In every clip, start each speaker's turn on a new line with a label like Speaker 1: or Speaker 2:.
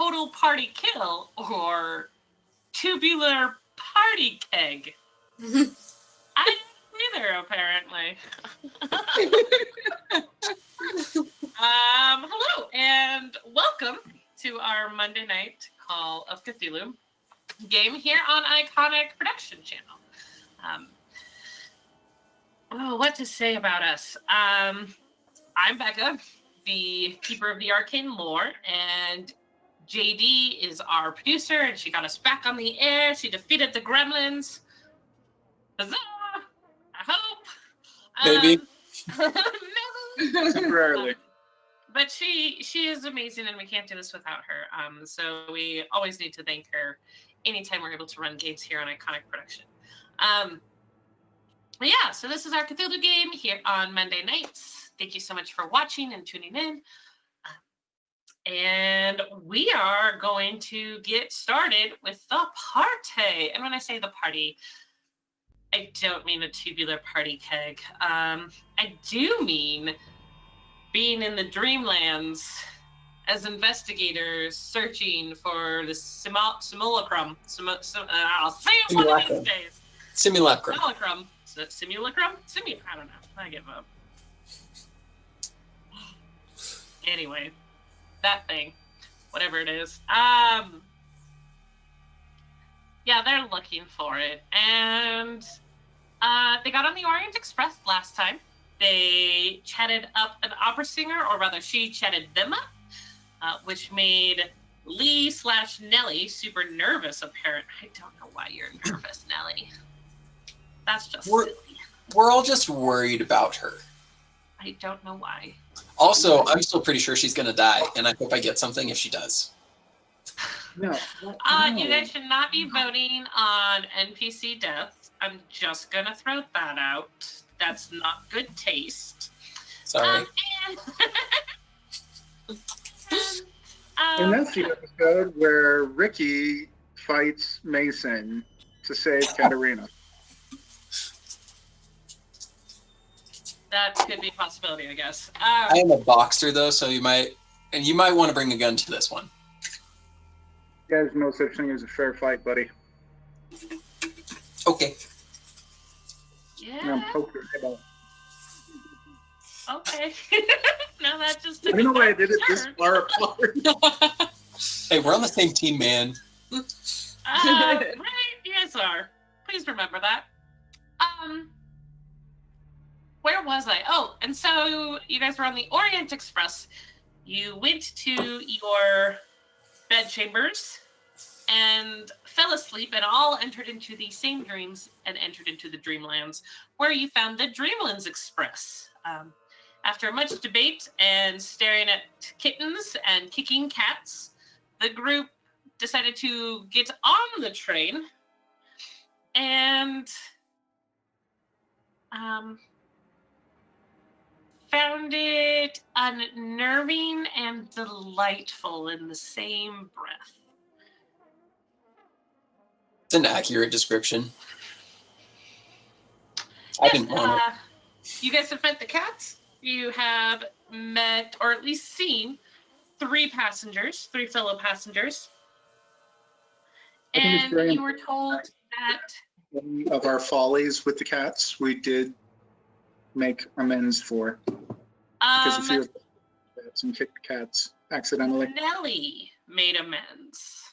Speaker 1: total party kill or tubular party keg? I didn't either, apparently. Hello, and welcome to our Monday night Call of Cthulhu game here on Iconic Production Channel. What to say about us? I'm Becca, the keeper of the arcane lore, and JD is our producer, and she got us back on the air. She defeated the gremlins. Huzzah! I hope.
Speaker 2: Maybe.
Speaker 1: Maybe.
Speaker 3: Temporarily.
Speaker 1: But she is amazing, and we can't do this without her. So we always need to thank her anytime we're able to run games here on Iconic Production. But yeah, so this is our Cthulhu game here on Monday nights. Thank you so much for watching and tuning in. And we are going to get started with the party. And when I say the party, I don't mean a tubular party keg. I do mean being in the Dreamlands as investigators searching for the simulacrum. I'll say it one of these days.
Speaker 2: Simulacrum.
Speaker 1: Simulacrum? I don't know. I give up. Anyway, that thing. Whatever it is. Yeah, they're looking for it. And they got on the Orient Express last time. They chatted up an opera singer, or rather she chatted them up, which made Lee/Nellie super nervous, apparently. I don't know why you're nervous, Nellie. That's just silly.
Speaker 2: We're all just worried about her.
Speaker 1: I don't know why.
Speaker 2: Also, I'm still pretty sure she's going to die, and I hope I get something if she does.
Speaker 3: No.
Speaker 1: You guys should not be voting on NPC death. I'm just going to throw that out. That's not good taste.
Speaker 2: Sorry.
Speaker 3: And that's the episode where Ricky fights Mason to save Katerina.
Speaker 1: That could be a possibility, I guess.
Speaker 2: I am a boxer, though, so you might want to bring a gun to this one.
Speaker 3: There's no such thing as a fair fight, buddy.
Speaker 2: Okay.
Speaker 1: Yeah.
Speaker 3: I'm poker head.
Speaker 1: Okay. Now that just took
Speaker 3: I don't know
Speaker 1: a
Speaker 3: why I
Speaker 1: dark
Speaker 3: did it this
Speaker 1: turn.
Speaker 3: far apart.
Speaker 2: Hey, we're on the same team, man.
Speaker 1: Right, you guys are. Please remember that. Where was I? Oh, and so you guys were on the Orient Express. You went to your bed chambers and fell asleep and all entered into the same dreams and entered into the Dreamlands, where you found the Dreamlands Express. After much debate and staring at kittens and kicking cats, the group decided to get on the train and found it unnerving and delightful in the same breath.
Speaker 2: It's an accurate description. I didn't want it.
Speaker 1: You guys have met the cats. You have met, or at least seen, three fellow passengers. And you were told that
Speaker 3: One of our follies with the cats, we did make amends for. Because a few of cats and kicked cats accidentally.
Speaker 1: Nellie made amends.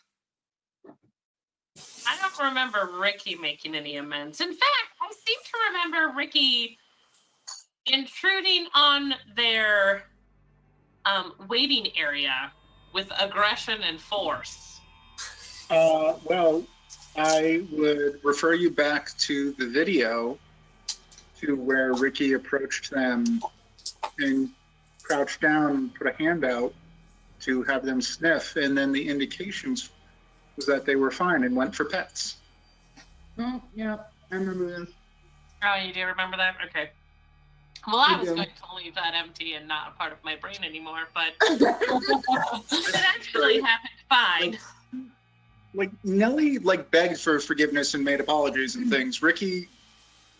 Speaker 1: I don't remember Ricky making any amends. In fact, I seem to remember Ricky intruding on their waiting area with aggression and force.
Speaker 3: Well, I would refer you back to the video to where Ricky approached them and crouched down and put a hand out to have them sniff, and then the indications was that they were fine and went for pets. Oh, yeah, I remember this.
Speaker 1: Oh, you do remember that? Okay. Well, I was going to leave that empty and not a part of my brain anymore, but it actually happened fine.
Speaker 3: Like Nellie, begged for forgiveness and made apologies and things. Ricky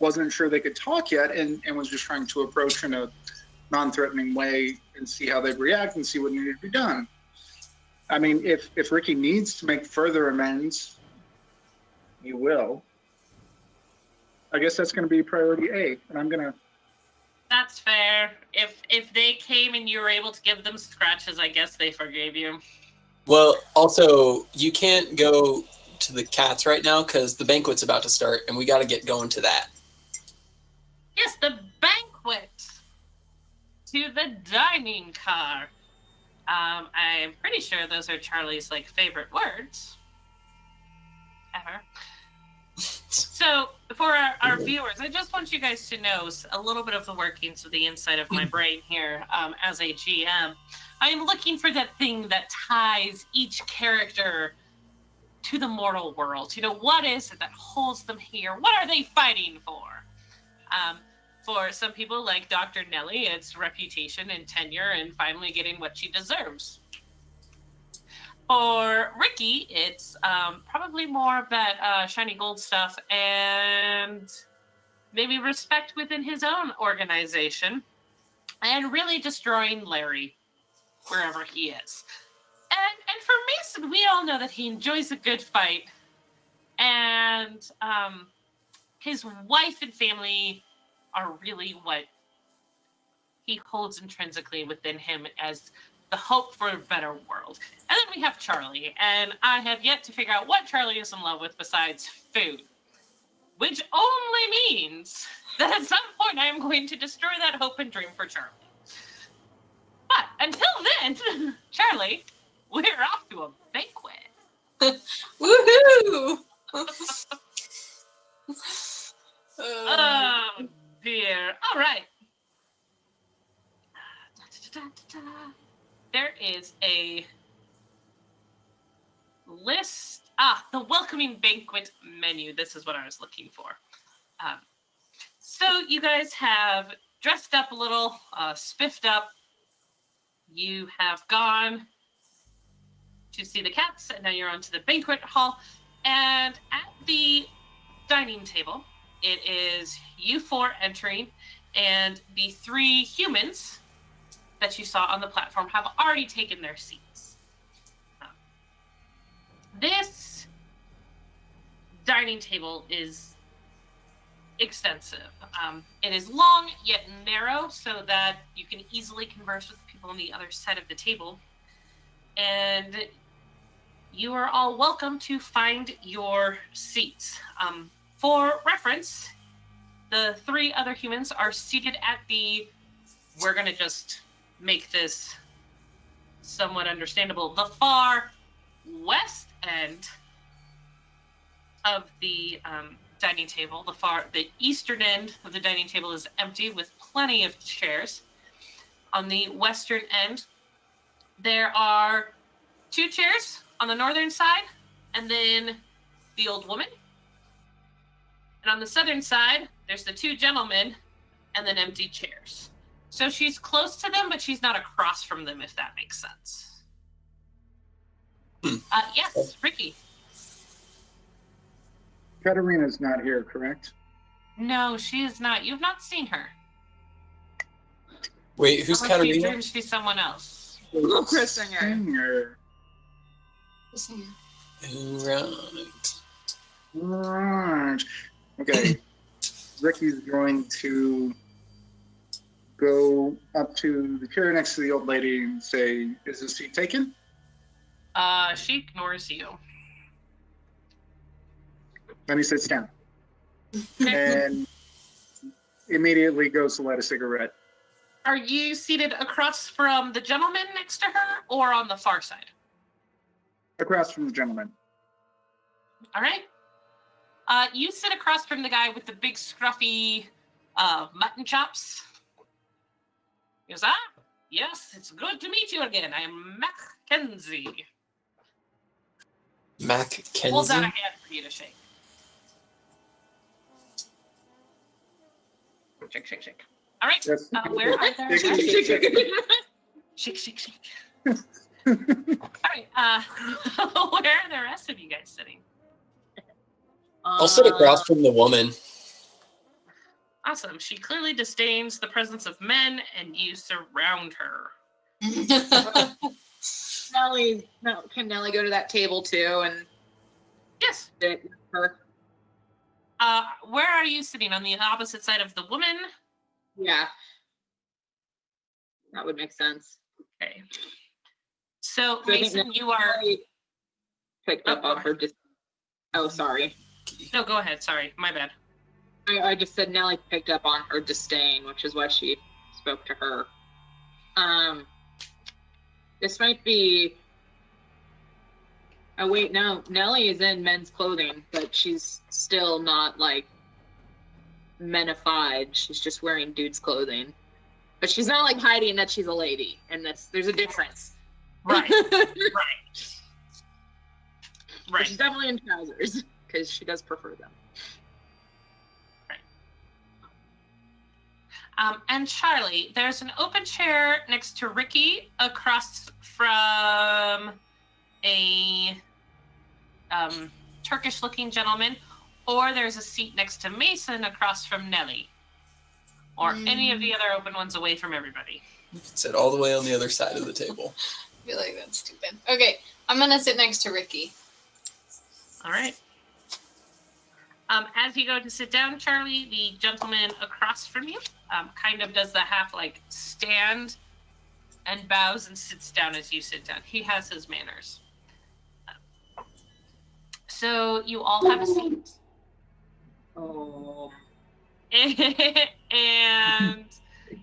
Speaker 3: wasn't sure they could talk yet, and was just trying to approach in a non-threatening way and see how they'd react and see what needed to be done. I mean, if Ricky needs to make further amends, you will. I guess that's going to be priority A, and I'm going to...
Speaker 1: That's fair. If they came and you were able to give them scratches, I guess they forgave you.
Speaker 2: Well, also, you can't go to the cats right now because the banquet's about to start, and we got to get going to that.
Speaker 1: Yes, the banquet. To the dining car. I'm pretty sure those are Charlie's favorite words ever. So for our viewers, I just want you guys to know a little bit of the workings of the inside of my brain here. As a GM, I am looking for that thing that ties each character to the mortal world. What is it that holds them here? What are they fighting for? For some people like Dr. Nellie, it's reputation and tenure and finally getting what she deserves. For Ricky, it's probably more of that shiny gold stuff and maybe respect within his own organization and really destroying Larry wherever he is. And for Mason, we all know that he enjoys a good fight, and his wife and family are really what he holds intrinsically within him as the hope for a better world. And then we have Charlie, and I have yet to figure out what Charlie is in love with besides food, which only means that at some point I am going to destroy that hope and dream for Charlie. But until then, Charlie, we're off to a banquet.
Speaker 2: Woohoo!
Speaker 1: Oh, dear. All right. There is a list. The welcoming banquet menu. This is what I was looking for. So you guys have dressed up a little, spiffed up. You have gone to see the cats, and now you're on to the banquet hall. And at the dining table, it is you four entering, and the three humans that you saw on the platform have already taken their seats. This dining table is extensive. It is long yet narrow so that you can easily converse with people on the other side of the table. And you are all welcome to find your seats. For reference, the three other humans are seated at we're going to just make this somewhat understandable, the far west end of the dining table. The eastern end of the dining table is empty with plenty of chairs. On the western end, there are 2 chairs on the northern side, and then the old woman. And on the southern side, there's the 2 gentlemen, and then empty chairs. So she's close to them, but she's not across from them, if that makes sense. Yes, Ricky.
Speaker 3: Katarina's not here, correct?
Speaker 1: No, she is not. You've not seen her.
Speaker 2: Wait, who's
Speaker 1: Unless you
Speaker 2: Katarina?
Speaker 1: dreamed she's someone else.
Speaker 4: Oh, Chris Singer.
Speaker 3: Singer. Right. Okay. Ricky's going to go up to the chair next to the old lady and say, "Is this seat taken?"
Speaker 1: She ignores you.
Speaker 3: Then he sits down and immediately goes to light a cigarette.
Speaker 1: Are you seated across from the gentleman next to her or on the far side?
Speaker 3: Across from the gentleman.
Speaker 1: All right. You sit across from the guy with the big scruffy mutton chops. He goes, yes, it's good to meet you again. I am Mackenzie.
Speaker 2: Mackenzie?
Speaker 1: Holds out a hand for you to shake. Shake, shake, shake. All right.
Speaker 3: Yes.
Speaker 1: Where are there?
Speaker 3: Shake, shake, shake.
Speaker 1: Shake, shake, shake. All right. Where are the rest of you guys sitting?
Speaker 2: I'll sit across from the woman.
Speaker 1: Awesome. She clearly disdains the presence of men, and you surround her.
Speaker 4: Nellie, no, can Nellie go to that table too and
Speaker 1: Yes.
Speaker 4: sit with her?
Speaker 1: Where are you sitting? On the opposite side of the woman?
Speaker 4: Yeah. That would make sense.
Speaker 1: Okay. So,
Speaker 4: So I think
Speaker 1: Mason, you are...
Speaker 4: Nellie picked up
Speaker 1: Oh,
Speaker 4: on her. Oh, sorry.
Speaker 1: No, go ahead. Sorry. My bad.
Speaker 4: I just said Nellie picked up on her disdain, which is why she spoke to her. This might be... Oh, wait, no. Nellie is in men's clothing, but she's still not, like, menified. She's just wearing dude's clothing. But she's not, like, hiding that she's a lady in this. There's a difference.
Speaker 1: Right.
Speaker 4: But she's definitely in trousers, because she does prefer them.
Speaker 1: And Charlie, there's an open chair next to Ricky across from a Turkish-looking gentleman, or there's a seat next to Mason across from Nellie, or any of the other open ones away from everybody.
Speaker 2: You can sit all the way on the other side of the table.
Speaker 5: I feel like that's stupid. Okay, I'm gonna sit next to Ricky.
Speaker 1: All right. As you go to sit down, Charlie, the gentleman across from you kind of does the half like stand and bows and sits down as you sit down. He has his manners. So you all have a seat.
Speaker 4: Oh.
Speaker 1: And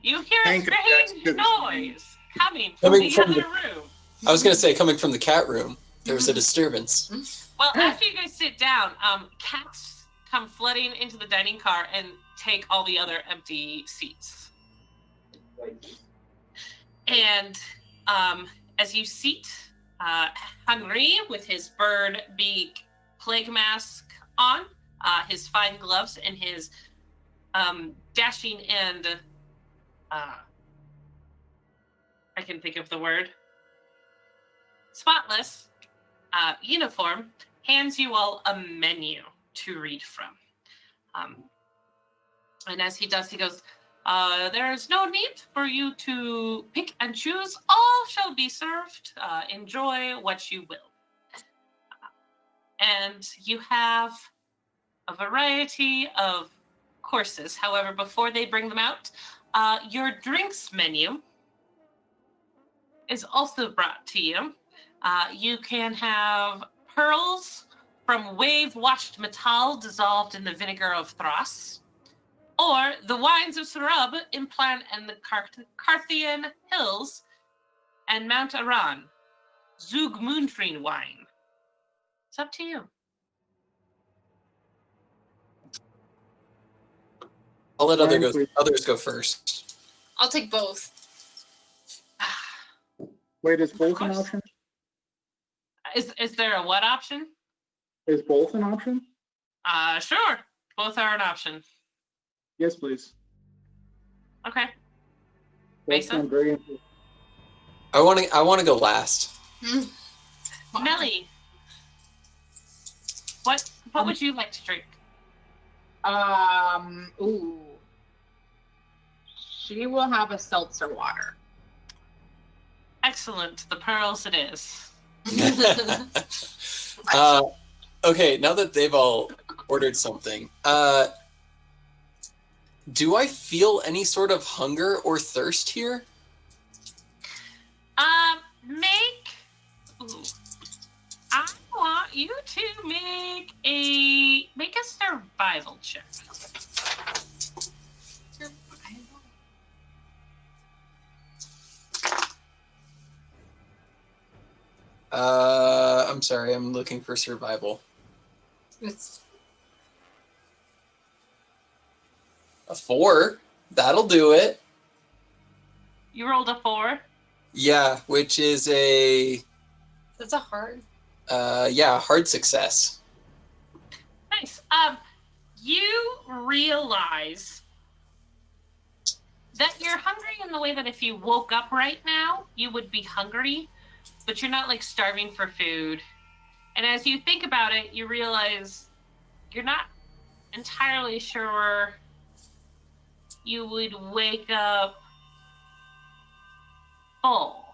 Speaker 1: you hear a
Speaker 3: Thank you.
Speaker 1: strange noise coming
Speaker 2: Coming
Speaker 1: the
Speaker 2: from
Speaker 1: other
Speaker 2: the-
Speaker 1: room.
Speaker 2: I was going to say, coming from the cat room, there was a disturbance.
Speaker 1: Well, after you guys sit down, cats come flooding into the dining car and take all the other empty seats. And as you seat Henry with his bird beak plague mask on, his fine gloves, and his dashing and I can think of the word, spotless uniform, hands you all a menu to read from. And as he does, he goes, there's no need for you to pick and choose. All shall be served. Enjoy what you will. And you have a variety of courses. However, before they bring them out, your drinks menu is also brought to you. You can have pearls from wave-washed metal dissolved in the vinegar of Thras, or the wines of Sarab, implant in the Carthian hills, and Mount Aran, Zug Moontrin wine. It's up to you.
Speaker 2: I'll let others go first.
Speaker 5: I'll take both.
Speaker 3: Wait, is both an
Speaker 1: course.
Speaker 3: option?
Speaker 1: Is there a what option?
Speaker 3: Is both an option?
Speaker 1: Sure. Both are an option.
Speaker 3: Yes, please.
Speaker 1: Okay.
Speaker 3: Both
Speaker 1: Mason?
Speaker 3: sound very interesting.
Speaker 2: I want to go last.
Speaker 1: Nelly, what would you like to drink?
Speaker 4: Ooh. She will have a seltzer water.
Speaker 1: Excellent. The pearls it is.
Speaker 2: Okay, now that they've all ordered something, do I feel any sort of hunger or thirst here?
Speaker 1: I want you to make a survival check.
Speaker 2: I'm sorry, I'm looking for survival.
Speaker 5: It's
Speaker 2: A 4. That'll do it.
Speaker 1: You rolled a 4.
Speaker 2: Yeah, which is a
Speaker 5: that's a hard.
Speaker 2: hard success.
Speaker 1: Nice. You realize that you're hungry in the way that if you woke up right now, you would be hungry, but you're not like starving for food. And as you think about it, you realize you're not entirely sure you would wake up full,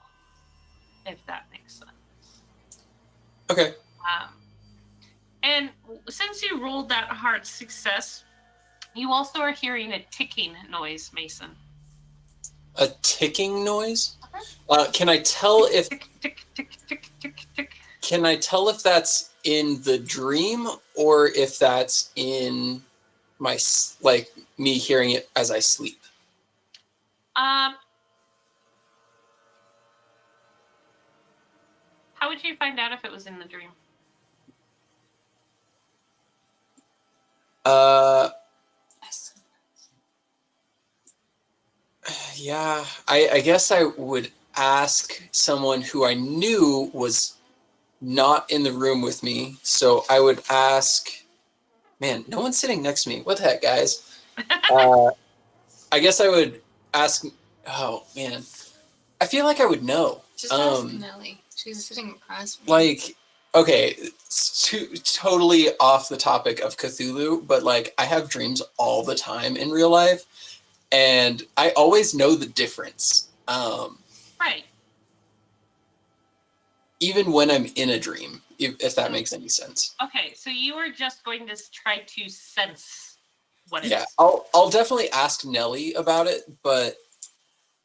Speaker 1: if that makes sense.
Speaker 2: Okay.
Speaker 1: And since you rolled that hard success, you also are hearing a ticking noise, Mason.
Speaker 2: A ticking noise? Can I tell if
Speaker 1: Tick, tick, tick, tick, tick, tick.
Speaker 2: Can I tell if that's in the dream or if that's in my me hearing it as I sleep?
Speaker 1: How would you find out if it was in the dream?
Speaker 2: Yeah, I guess I would ask someone who I knew was not in the room with me. So I would ask, man, no one's sitting next to me. What the heck, guys? I guess I would ask, oh, man. I feel like I would know.
Speaker 5: Just ask Nelly. She's sitting across from me.
Speaker 2: Like, okay, it's totally off the topic of Cthulhu, but like I have dreams all the time in real life, and I always know the difference.
Speaker 1: Right.
Speaker 2: Even when I'm in a dream, if that makes any sense.
Speaker 1: Okay, so you are just going to try to sense what it
Speaker 2: Yeah,
Speaker 1: is.
Speaker 2: I'll definitely ask Nelly about it, but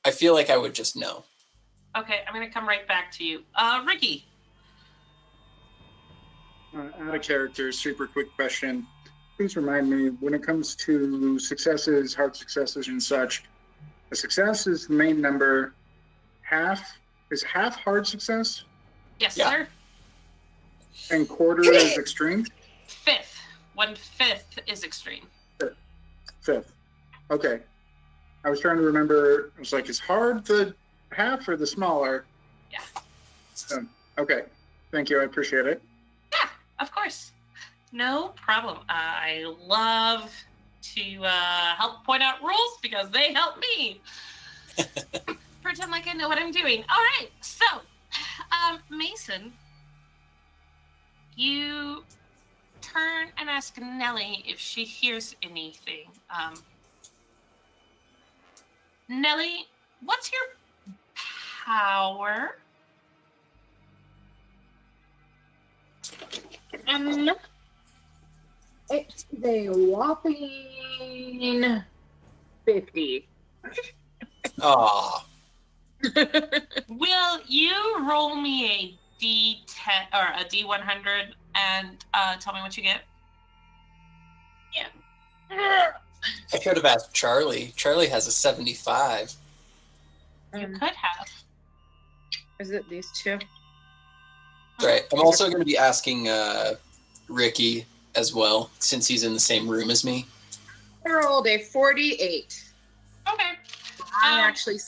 Speaker 2: I feel like I would just know.
Speaker 1: Okay, I'm going to come right back to you. Ricky.
Speaker 3: Out of character, super quick question. Please remind me, when it comes to successes, hard successes and such, a success is the main number. Is half hard success?
Speaker 1: Yes,
Speaker 2: Yeah.
Speaker 1: sir.
Speaker 3: And quarter is extreme?
Speaker 1: Fifth. 1/5 is extreme.
Speaker 3: Fifth. Okay. I was trying to remember, I was like, is hard the half or the smaller?
Speaker 1: Yeah.
Speaker 3: Okay. Thank you. I appreciate it.
Speaker 1: Yeah, of course. No problem. I love to help point out rules because they help me. Pretend like I know what I'm doing. All right. So, Mason, you turn and ask Nelly if she hears anything. Nelly, what's your power?
Speaker 4: It's a whopping 50.
Speaker 2: Aw.
Speaker 1: Will you roll me a D10 or a D100 and tell me what you get?
Speaker 2: I could have asked Charlie. Charlie has a 75.
Speaker 1: You could have.
Speaker 4: Is it these two?
Speaker 2: Right. I'm also going to be asking Ricky as well, since he's in the same room as me.
Speaker 4: I rolled a 48.
Speaker 1: Okay.
Speaker 4: I actually.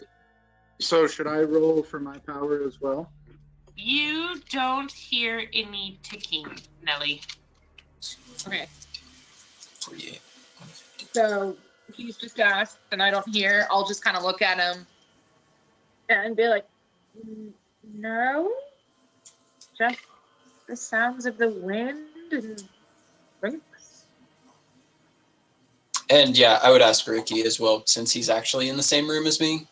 Speaker 3: So should I roll for my power as well?
Speaker 1: You don't hear any ticking, Nelly.
Speaker 4: Okay.
Speaker 2: 48.
Speaker 4: So he's just asked, and I don't hear. I'll just kind of look at him and be like, no, just the sounds of the wind and drinks.
Speaker 2: And yeah, I would ask Ricky as well, since he's actually in the same room as me.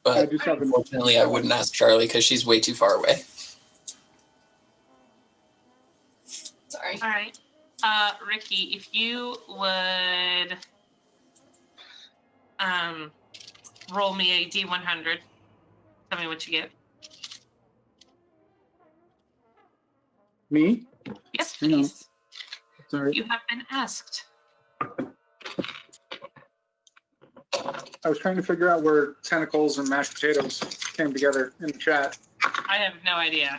Speaker 3: I
Speaker 2: But
Speaker 3: just have
Speaker 2: unfortunately, I wouldn't ask Charlie because she's way too far away.
Speaker 5: Sorry.
Speaker 1: All right. Ricky, if you would roll me a D100. Tell me what you get.
Speaker 3: Me?
Speaker 1: Yes,
Speaker 3: Hang on.
Speaker 1: please.
Speaker 3: Sorry.
Speaker 1: You have been asked.
Speaker 3: I was trying to figure out where tentacles and mashed potatoes came together in the chat.
Speaker 1: I have no idea.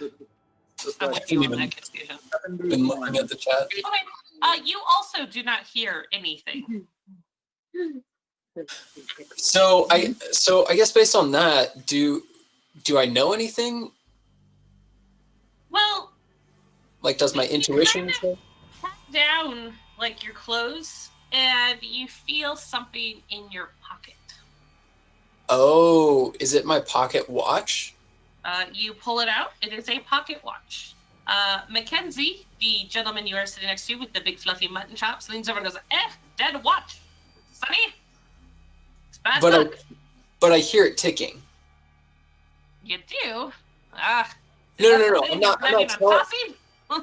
Speaker 3: Just
Speaker 1: I'm
Speaker 3: like
Speaker 1: with you on that confusion.
Speaker 2: Been looking at the chat.
Speaker 1: Okay. You also do not hear anything.
Speaker 2: So I guess based on that, do I know anything?
Speaker 1: Well,
Speaker 2: Like, does my intuition
Speaker 1: kind
Speaker 2: say?
Speaker 1: Put down like your clothes, and you feel something in your pocket.
Speaker 2: Oh, is it my pocket watch?
Speaker 1: You pull it out. It is a pocket watch. Mackenzie, the gentleman you are sitting next to with the big fluffy mutton chops, leans over and goes, dead watch. Sonny? It's bad luck.
Speaker 2: But I hear it ticking.
Speaker 1: You do?
Speaker 2: No. I'm not
Speaker 1: Posse?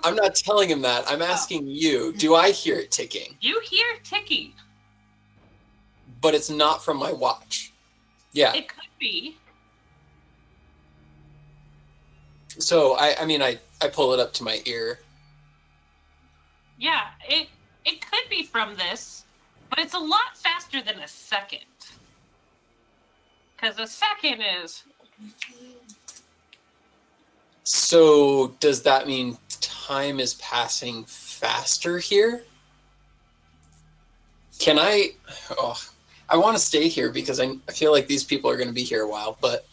Speaker 2: I'm not telling him that. I'm asking you. Do I hear it ticking?
Speaker 1: You hear ticking.
Speaker 2: But it's not from my watch. Yeah.
Speaker 1: It could be.
Speaker 2: So I pull it up to my ear.
Speaker 1: Yeah, it could be from this, but it's a lot faster than a second. Because a second is...
Speaker 2: So does that mean time is passing faster here? Can I... Oh, I want to stay here because I feel like these people are going to be here a while, but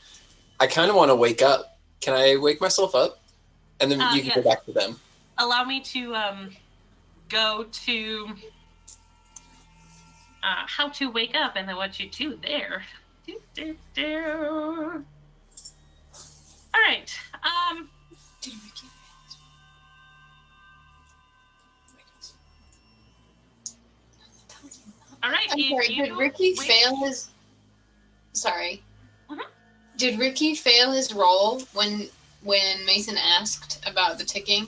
Speaker 2: I kind of want to wake up. Can I wake myself up? And then you can go back to them.
Speaker 1: Allow me to go to how to wake up and then what you do there. All right. All right.
Speaker 5: I'm sorry, did Ricky fail his... Sorry.
Speaker 1: Mhm.
Speaker 5: Did Ricky fail his roll when Mason asked about the ticking?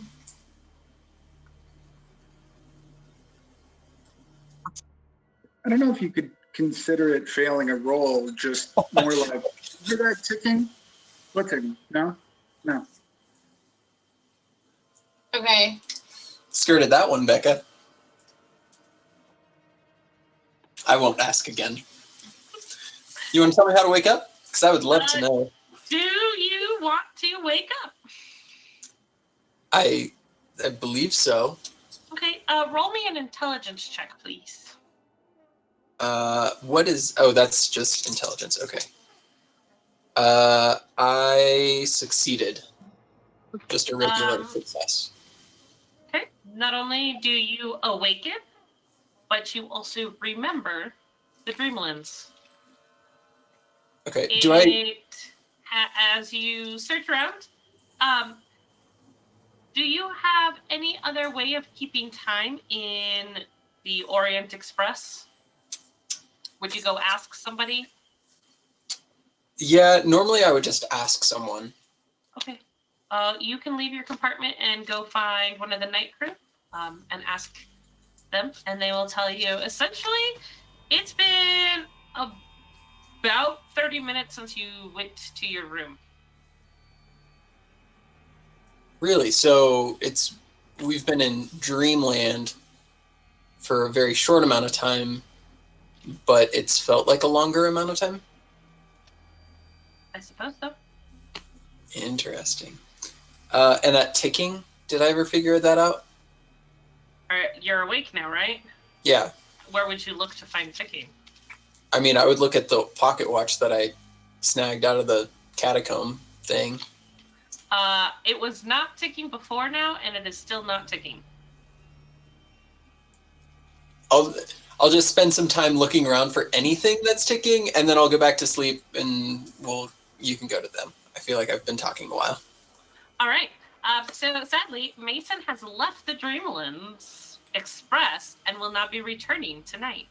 Speaker 3: I don't know if you could consider it failing a roll, just more like, hear that ticking? What ticking? No? No.
Speaker 5: Okay.
Speaker 2: Skirted that one, Becca. I won't ask again. You want to tell me how to wake up? Because I would love to know.
Speaker 1: Do you want to wake up?
Speaker 2: I believe so.
Speaker 1: Okay, roll me an intelligence check, please.
Speaker 2: What is... Oh, that's just intelligence. Okay. I succeeded. Just a regular success.
Speaker 1: Okay. Not only do you awaken, but you also remember the Dreamlands.
Speaker 2: Okay.
Speaker 1: As you search around, do you have any other way of keeping time in the Orient Express? Would you go ask somebody?
Speaker 2: Yeah, normally I would just ask someone.
Speaker 1: Okay. You can leave your compartment and go find one of the night crew and ask them, and they will tell you. Essentially, it's been about 30 minutes since you went to your room.
Speaker 2: Really? So we've been in Dreamland for a very short amount of time, but it's felt like a longer amount of time?
Speaker 1: I suppose so.
Speaker 2: Interesting. And that ticking, did I ever figure that out?
Speaker 1: All right, you're awake now, right?
Speaker 2: Yeah.
Speaker 1: Where would you look to find ticking?
Speaker 2: I mean, I would look at the pocket watch that I snagged out of the catacomb thing.
Speaker 1: It was not ticking before now, and it is still not ticking.
Speaker 2: I'll just spend some time looking around for anything that's ticking, and then I'll go back to sleep, and you can go to them. I feel like I've been talking a while.
Speaker 1: All right. So sadly, Mason has left the Dreamlands Express and will not be returning tonight.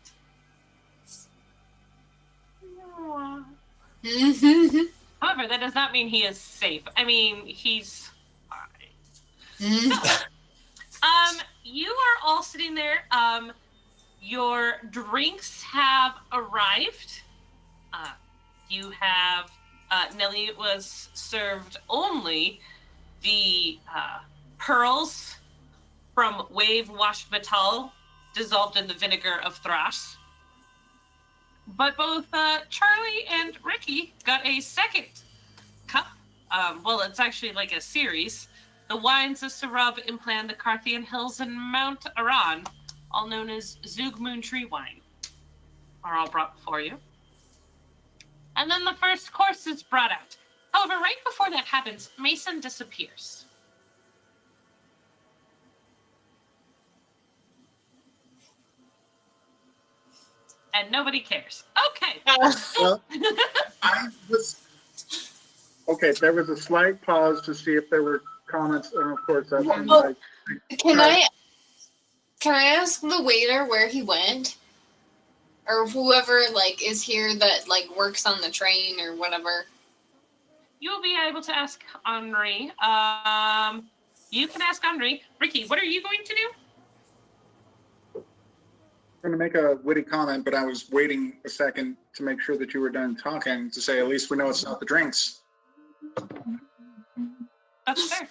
Speaker 1: However, that does not mean he is safe. I mean, he's fine. So, you are all sitting there. Your drinks have arrived. You have Nellie was served only the pearls from wave-washed metal dissolved in the vinegar of thrash. But both Charlie and Ricky got a second cup. Well, it's actually like a series. The wines of Sarub implant the Carthian Hills and Mount Aran, all known as Zug Moon Tree wine, are all brought before you. And then the first course is brought out. However, right before that happens, Mason disappears. And nobody cares. Okay.
Speaker 3: Well, there was a slight pause to see if there were comments, and of course that's
Speaker 5: Can I ask the waiter where he went? Or whoever is here that works on the train or whatever.
Speaker 1: you'll be able to ask Henri. You can ask Henri. Ricky, what are you going to do?
Speaker 3: I'm going to make a witty comment, but I was waiting a second to make sure that you were done talking to say, at least we know it's not the drinks.
Speaker 1: That's fair.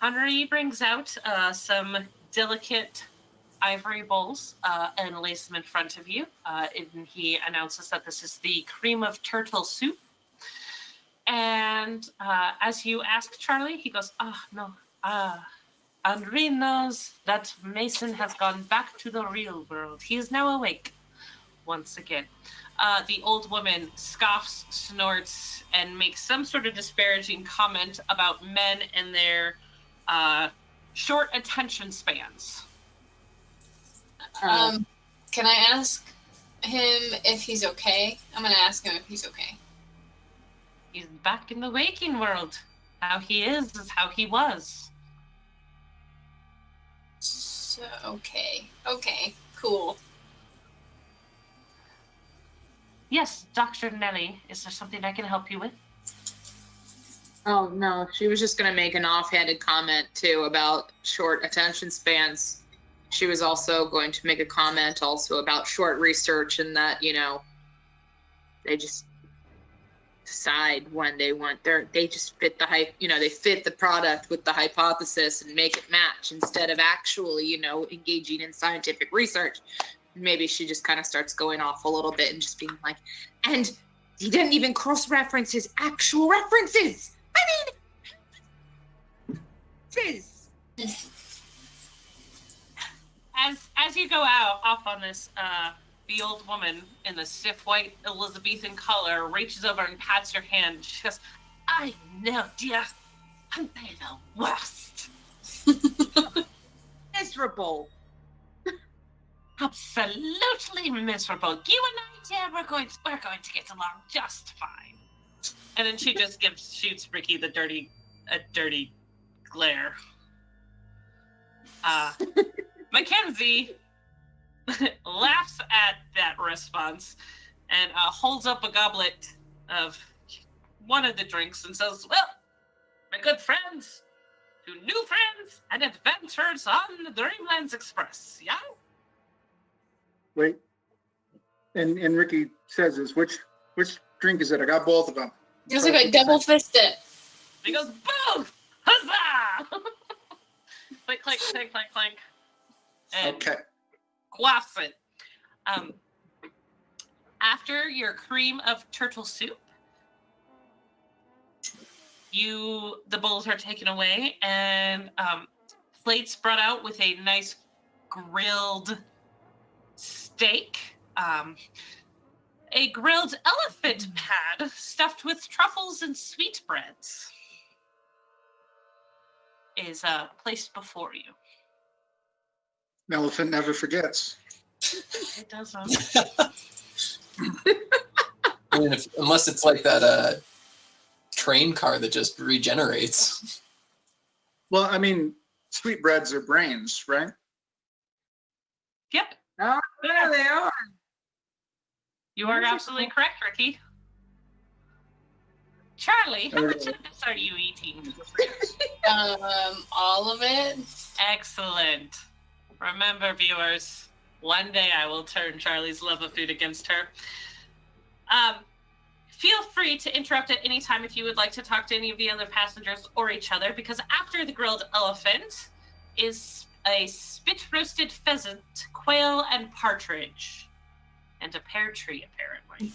Speaker 1: Henri brings out some delicate ivory bowls and lays them in front of you. And he announces that this is the cream of turtle soup. And as you ask Charlie, he goes, no. Henri knows that Mason has gone back to the real world. He is now awake once again. The old woman scoffs, snorts, and makes some sort of disparaging comment about men and their short attention spans.
Speaker 5: Can I ask him if he's okay? I'm going to ask him if he's okay.
Speaker 1: He's back in the waking world. How he is how he was.
Speaker 5: So, okay, cool.
Speaker 1: Yes, Dr. Nelly, is there something I can help you with?
Speaker 4: Oh, no. She was just going to make an offhanded comment, too, about short attention spans. She was also going to make a comment also about short research and that, they just decide when they want they just fit the hype, they fit the product with the hypothesis and make it match instead of actually, engaging in scientific research. Maybe she just kind of starts going off a little bit and just being like, and he didn't even cross-reference his actual references. I mean,
Speaker 1: As you go out off on this, the old woman in the stiff white Elizabethan collar reaches over and pats your hand. She goes, I know, dear. Aren't they the worst?
Speaker 4: miserable.
Speaker 1: Absolutely miserable. You and I, dear, we're going to get along just fine. And then she just shoots Ricky a dirty glare. Mackenzie laughs at that response and holds up a goblet of one of the drinks and says, well, my good friends, to new friends and adventures on the Dreamlands Express, yeah?
Speaker 3: Wait. And Ricky says this, which drink is it? I got both of them.
Speaker 5: Feels like I double fist it.
Speaker 1: He goes, boom! Huzzah! Clink, clink, clink, clink, clink. And
Speaker 3: Okay.
Speaker 1: quaffs it. After your cream of turtle soup, the bowls are taken away and plates brought out with a nice grilled steak, a grilled elephant pad stuffed with truffles and sweetbreads is placed before you.
Speaker 3: Elephant never forgets.
Speaker 1: It doesn't.
Speaker 2: I mean, unless it's like that train car that just regenerates.
Speaker 3: Well, I mean, sweetbreads are brains, right?
Speaker 1: Yep.
Speaker 4: Oh, there they are.
Speaker 1: You are absolutely correct, Ricky. Charlie, how much of this are you eating?
Speaker 5: All of it.
Speaker 1: Excellent. Remember, viewers, one day I will turn Charlie's love of food against her. Feel free to interrupt at any time if you would like to talk to any of the other passengers or each other, because after the grilled elephant is a spit-roasted pheasant, quail, and partridge. And a pear tree, apparently.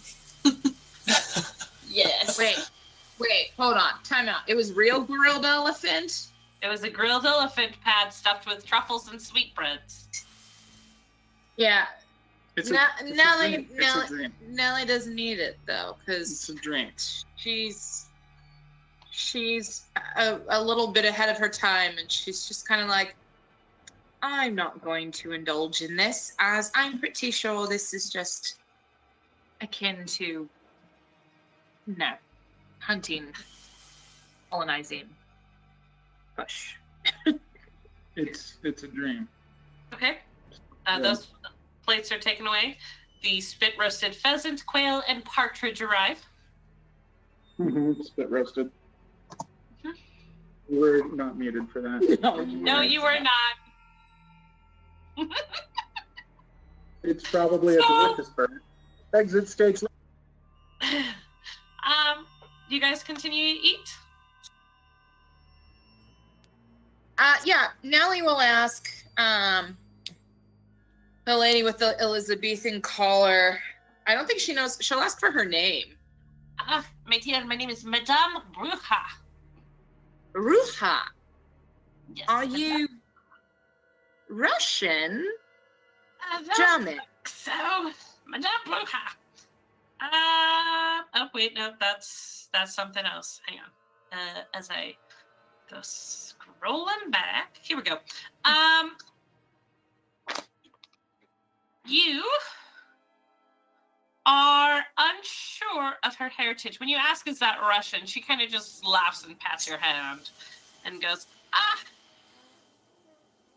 Speaker 5: Yes.
Speaker 4: Wait, hold on. Time out. It was real grilled elephant?
Speaker 1: It was a grilled elephant pad stuffed with truffles and sweetbreads.
Speaker 4: Yeah.
Speaker 3: It's
Speaker 4: Nellie
Speaker 3: a dream.
Speaker 4: Nellie doesn't need it, though, because
Speaker 3: It's a dream.
Speaker 4: she's a little bit ahead of her time, and she's just kind of like, I'm not going to indulge in this, as I'm pretty sure this is just akin to, hunting, colonizing, bush.
Speaker 3: It's a dream.
Speaker 1: Okay.
Speaker 3: Yeah.
Speaker 1: Those plates are taken away. The spit-roasted pheasant, quail, and partridge arrive.
Speaker 3: Spit roasted.
Speaker 1: Mhm.
Speaker 3: You were not muted for that.
Speaker 1: No, you were not.
Speaker 3: It's probably a
Speaker 1: So-
Speaker 3: delicious burn. Exit stage.
Speaker 1: You guys continue to eat?
Speaker 4: Yeah, Nellie will ask the lady with the Elizabethan collar. I don't think she knows. She'll ask for her name.
Speaker 1: My dear, my name is Madame Bruja.
Speaker 4: Ruha,
Speaker 1: Yes,
Speaker 4: are
Speaker 1: Madame.
Speaker 4: you Russian?
Speaker 1: That's
Speaker 4: German?
Speaker 1: So, Madame Bruja. Oh wait, no, that's something else. Hang on. As I go scrolling back, here we go. You are unsure of her heritage. When you ask, is that Russian? She kind of just laughs and pats your hand and goes,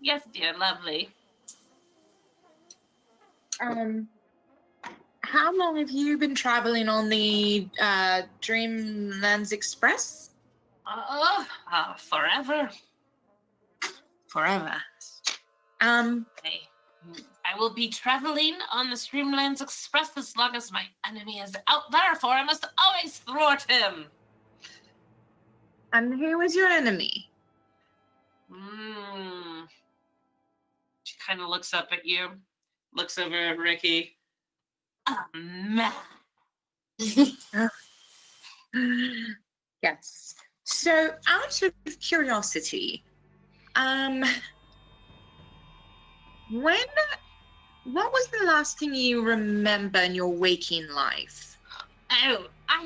Speaker 1: yes, dear, lovely.
Speaker 4: How long have you been traveling on the Dreamlands Express?
Speaker 1: Forever.
Speaker 4: Forever.
Speaker 1: I will be traveling on the Dreamlands Express as long as my enemy is out there, for I must always thwart him.
Speaker 4: And who was your enemy?
Speaker 1: She kind of looks up at you, looks over at Ricky. Man.
Speaker 4: Yes. So, out of curiosity, what was the last thing you remember in your waking life?
Speaker 1: Oh, I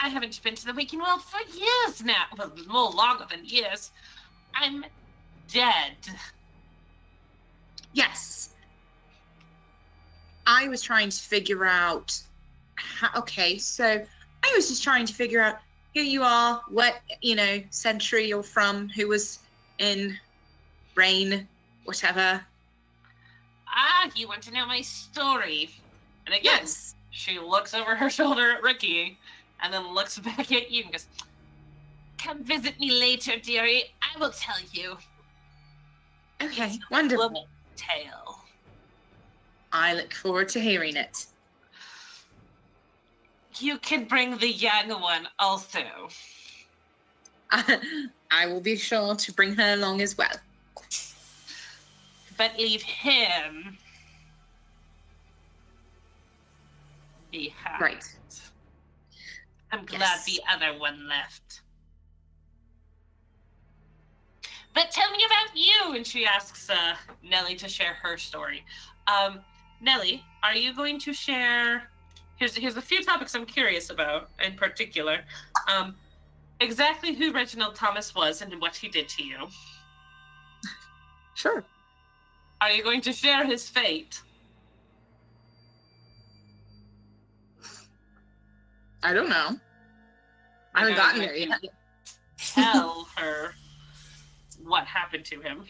Speaker 1: haven't been to the waking world for years now. Well, more longer than years. I'm dead.
Speaker 4: Yes. I was trying to figure out so I was just trying to figure out who you are, what, century you're from, who was in Rain, whatever.
Speaker 1: You want to know my story? And again,
Speaker 4: Yes.
Speaker 1: she looks over her shoulder at Ricky and then looks back at you and goes, come visit me later, dearie. I will tell you.
Speaker 4: Okay,
Speaker 1: It's a
Speaker 4: wonderful.
Speaker 1: little tale.
Speaker 4: I look forward to hearing it.
Speaker 1: You can bring the young one also.
Speaker 4: I will be sure to bring her along as well.
Speaker 1: But leave him behind.
Speaker 4: Right.
Speaker 1: I'm glad
Speaker 4: Yes.
Speaker 1: the other one left. But tell me about you, and she asks Nellie to share her story. Nellie, are you going to share? Here's a few topics I'm curious about in particular. Exactly who Reginald Thomas was and what he did to you.
Speaker 4: Sure.
Speaker 1: Are you going to share his fate?
Speaker 4: I don't know. I haven't gotten there yet.
Speaker 1: Tell her what happened to him.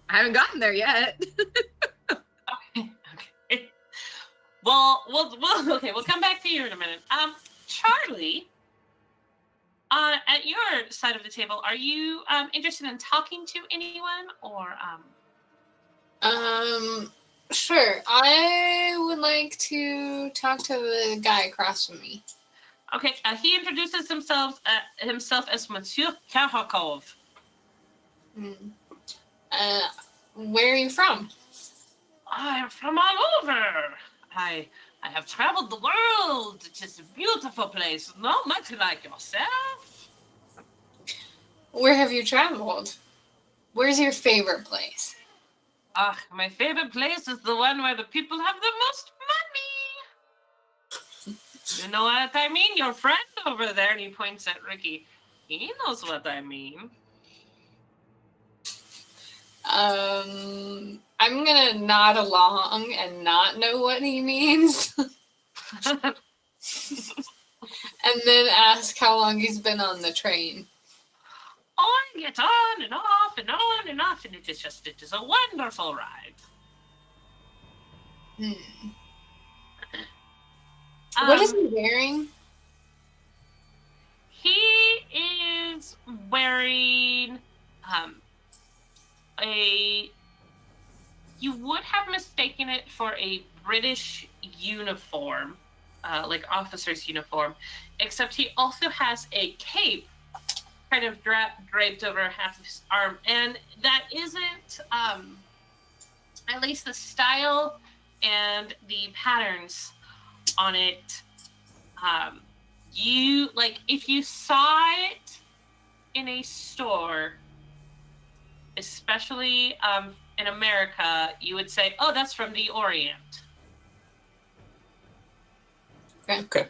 Speaker 4: I haven't gotten there yet.
Speaker 1: Okay. Well, we'll come back to you in a minute. Charlie, at your side of the table, are you interested in talking to anyone, or
Speaker 5: Sure. I would like to talk to the guy across from me.
Speaker 1: Okay, he introduces himself as Monsieur Karakov.
Speaker 5: Where are you from?
Speaker 1: I'm from all over. I have traveled the world. It is a beautiful place, not much like yourself.
Speaker 5: Where have you traveled? Where's your favorite place?
Speaker 1: My favorite place is the one where the people have the most money. You know what I mean? Your friend over there, and he points at Ricky. He knows what I mean.
Speaker 5: I'm gonna nod along and not know what he means. And then ask how long he's been on the train.
Speaker 1: I get on and off and on and off, and it is a wonderful ride.
Speaker 5: What is he wearing?
Speaker 1: you would have mistaken it for a British uniform, like officer's uniform, except he also has a cape kind of draped over half of his arm, and that isn't, at least the style and the patterns on it. If you saw it in a store, especially in America, you would say, "Oh, that's from the Orient."
Speaker 2: Okay.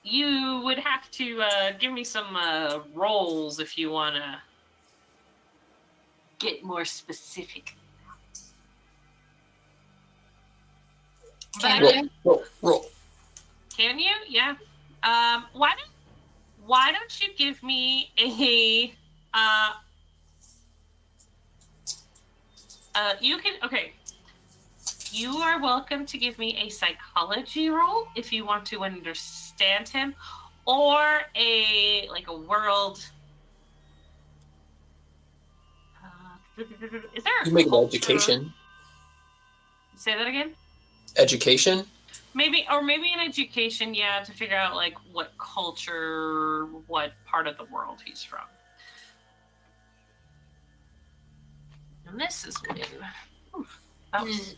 Speaker 1: You would have to give me some rolls if you want to get more specific.
Speaker 2: Roll.
Speaker 1: Can you? Yeah. Why don't you give me a okay. You are welcome to give me a psychology roll if you want to understand him, or a world. Is there?
Speaker 2: You make an education.
Speaker 1: Say that again.
Speaker 2: Education.
Speaker 1: Maybe an education, yeah, to figure out what culture, what part of the world he's from. And this is when. That was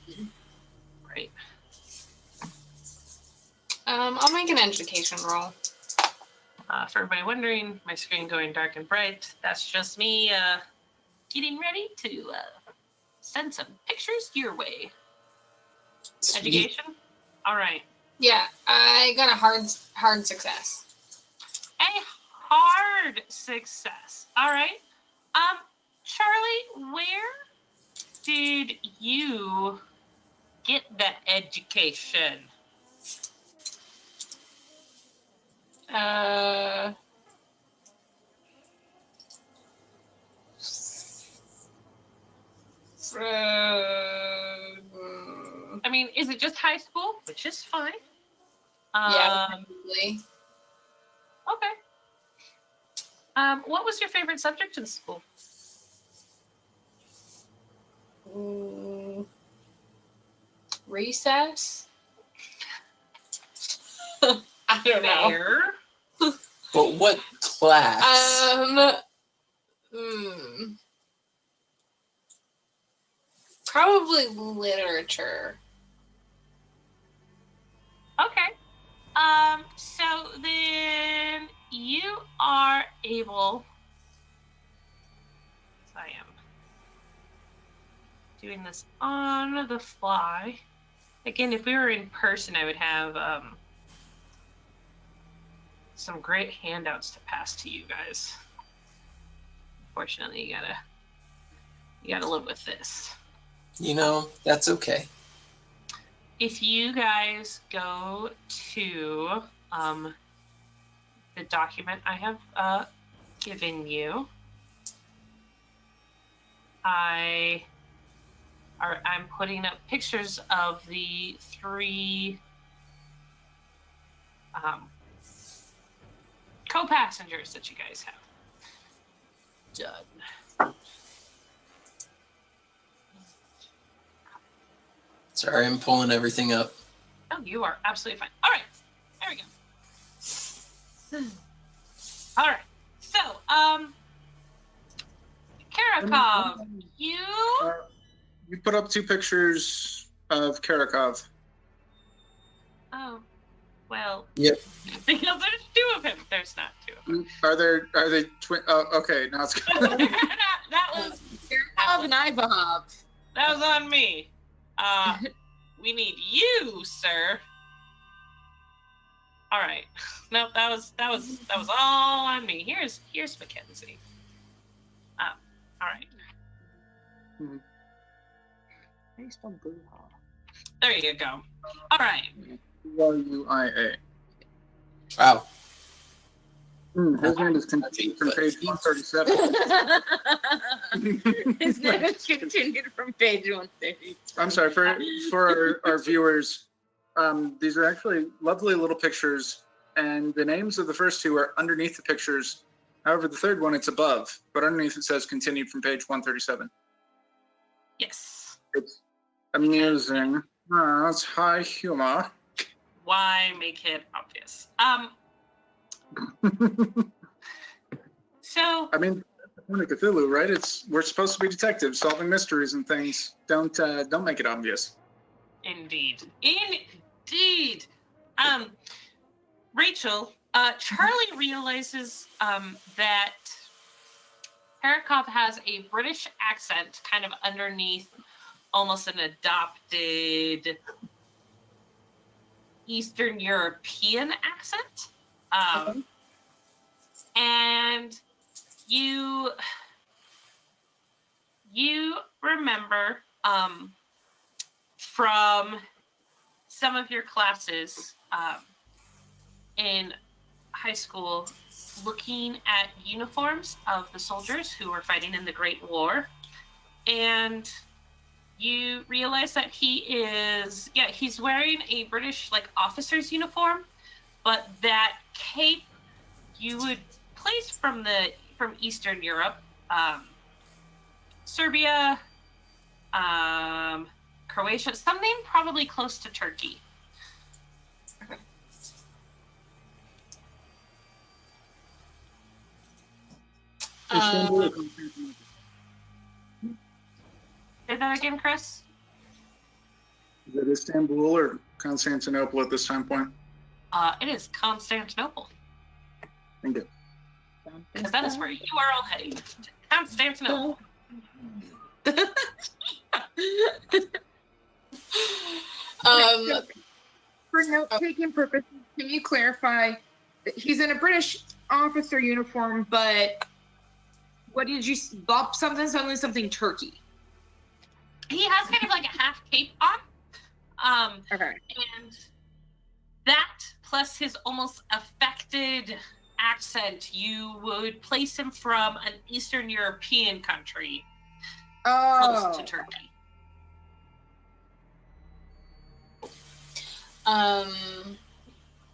Speaker 1: great.
Speaker 5: I'll make an education roll.
Speaker 1: For everybody wondering, my screen going dark and bright. That's just me getting ready to send some pictures your way. Education? All right.
Speaker 5: Yeah, I got a hard success.
Speaker 1: A hard success. All right. Charlie, where did you get that education? I mean, is it just high school? Which is fine.
Speaker 5: Yeah, probably.
Speaker 1: Okay. What was your favorite subject in school?
Speaker 5: Recess? I don't know.
Speaker 1: Fair.
Speaker 2: But what class?
Speaker 5: Probably literature.
Speaker 1: Okay. So then you are able. I am doing this on the fly. Again, if we were in person, I would have some great handouts to pass to you guys. Unfortunately, you gotta live with this.
Speaker 2: That's okay.
Speaker 1: If you guys go to the document I have given you, I'm putting up pictures of the three co-passengers that you guys have. Done.
Speaker 2: Sorry, I'm pulling everything up.
Speaker 1: Oh, you are absolutely fine. All right, there we go. All right, so Karakov, you
Speaker 3: put up 2 pictures of Karakov.
Speaker 1: Oh, well.
Speaker 2: Yep.
Speaker 1: Because there's 2 of him. There's not 2 of him.
Speaker 3: Are they twin? Oh, okay. Now it's good.
Speaker 1: that was
Speaker 4: Karakov and Ivanov.
Speaker 1: That was on me. We need you, sir. All right. Nope, that was all on me. Here's Mackenzie. All right.
Speaker 3: Mm-hmm.
Speaker 4: How do you spell Booha?
Speaker 1: There you go. All right.
Speaker 3: UIA.
Speaker 2: Wow.
Speaker 3: His name is continued from page 137.
Speaker 4: His name is continued from page 130.
Speaker 3: I'm sorry for our viewers. These are actually lovely little pictures, and the names of the first 2 are underneath the pictures. However, the third one, it's above, but underneath it says continued from page 137.
Speaker 1: Yes.
Speaker 3: It's amusing. It's high humor.
Speaker 1: Why make it obvious? So
Speaker 3: I mean, that's the point of Cthulhu, right? We're supposed to be detectives solving mysteries and things. Don't make it obvious.
Speaker 1: indeed. Rachel, Charlie realizes that Parakov has a British accent kind of underneath almost an adopted Eastern European accent. And you remember from some of your classes in high school looking at uniforms of the soldiers who were fighting in the Great War, and you realize that he's wearing a British officer's uniform, but that cape you would place from Eastern Europe, Serbia, Croatia, something probably close to Turkey.
Speaker 5: Okay.
Speaker 1: Say that again, Chris?
Speaker 3: Is it Istanbul or Constantinople at this time point?
Speaker 1: It is Constantinople.
Speaker 3: Thank you.
Speaker 1: Because that is where you are all heading. Constantinople.
Speaker 4: For note-taking purposes, can you clarify that he's in a British officer uniform, but what did you bop something Turkey?
Speaker 1: He has kind of like a half cape on.
Speaker 4: Okay.
Speaker 1: And that plus his almost affected accent, you would place him from an Eastern European country close to Turkey.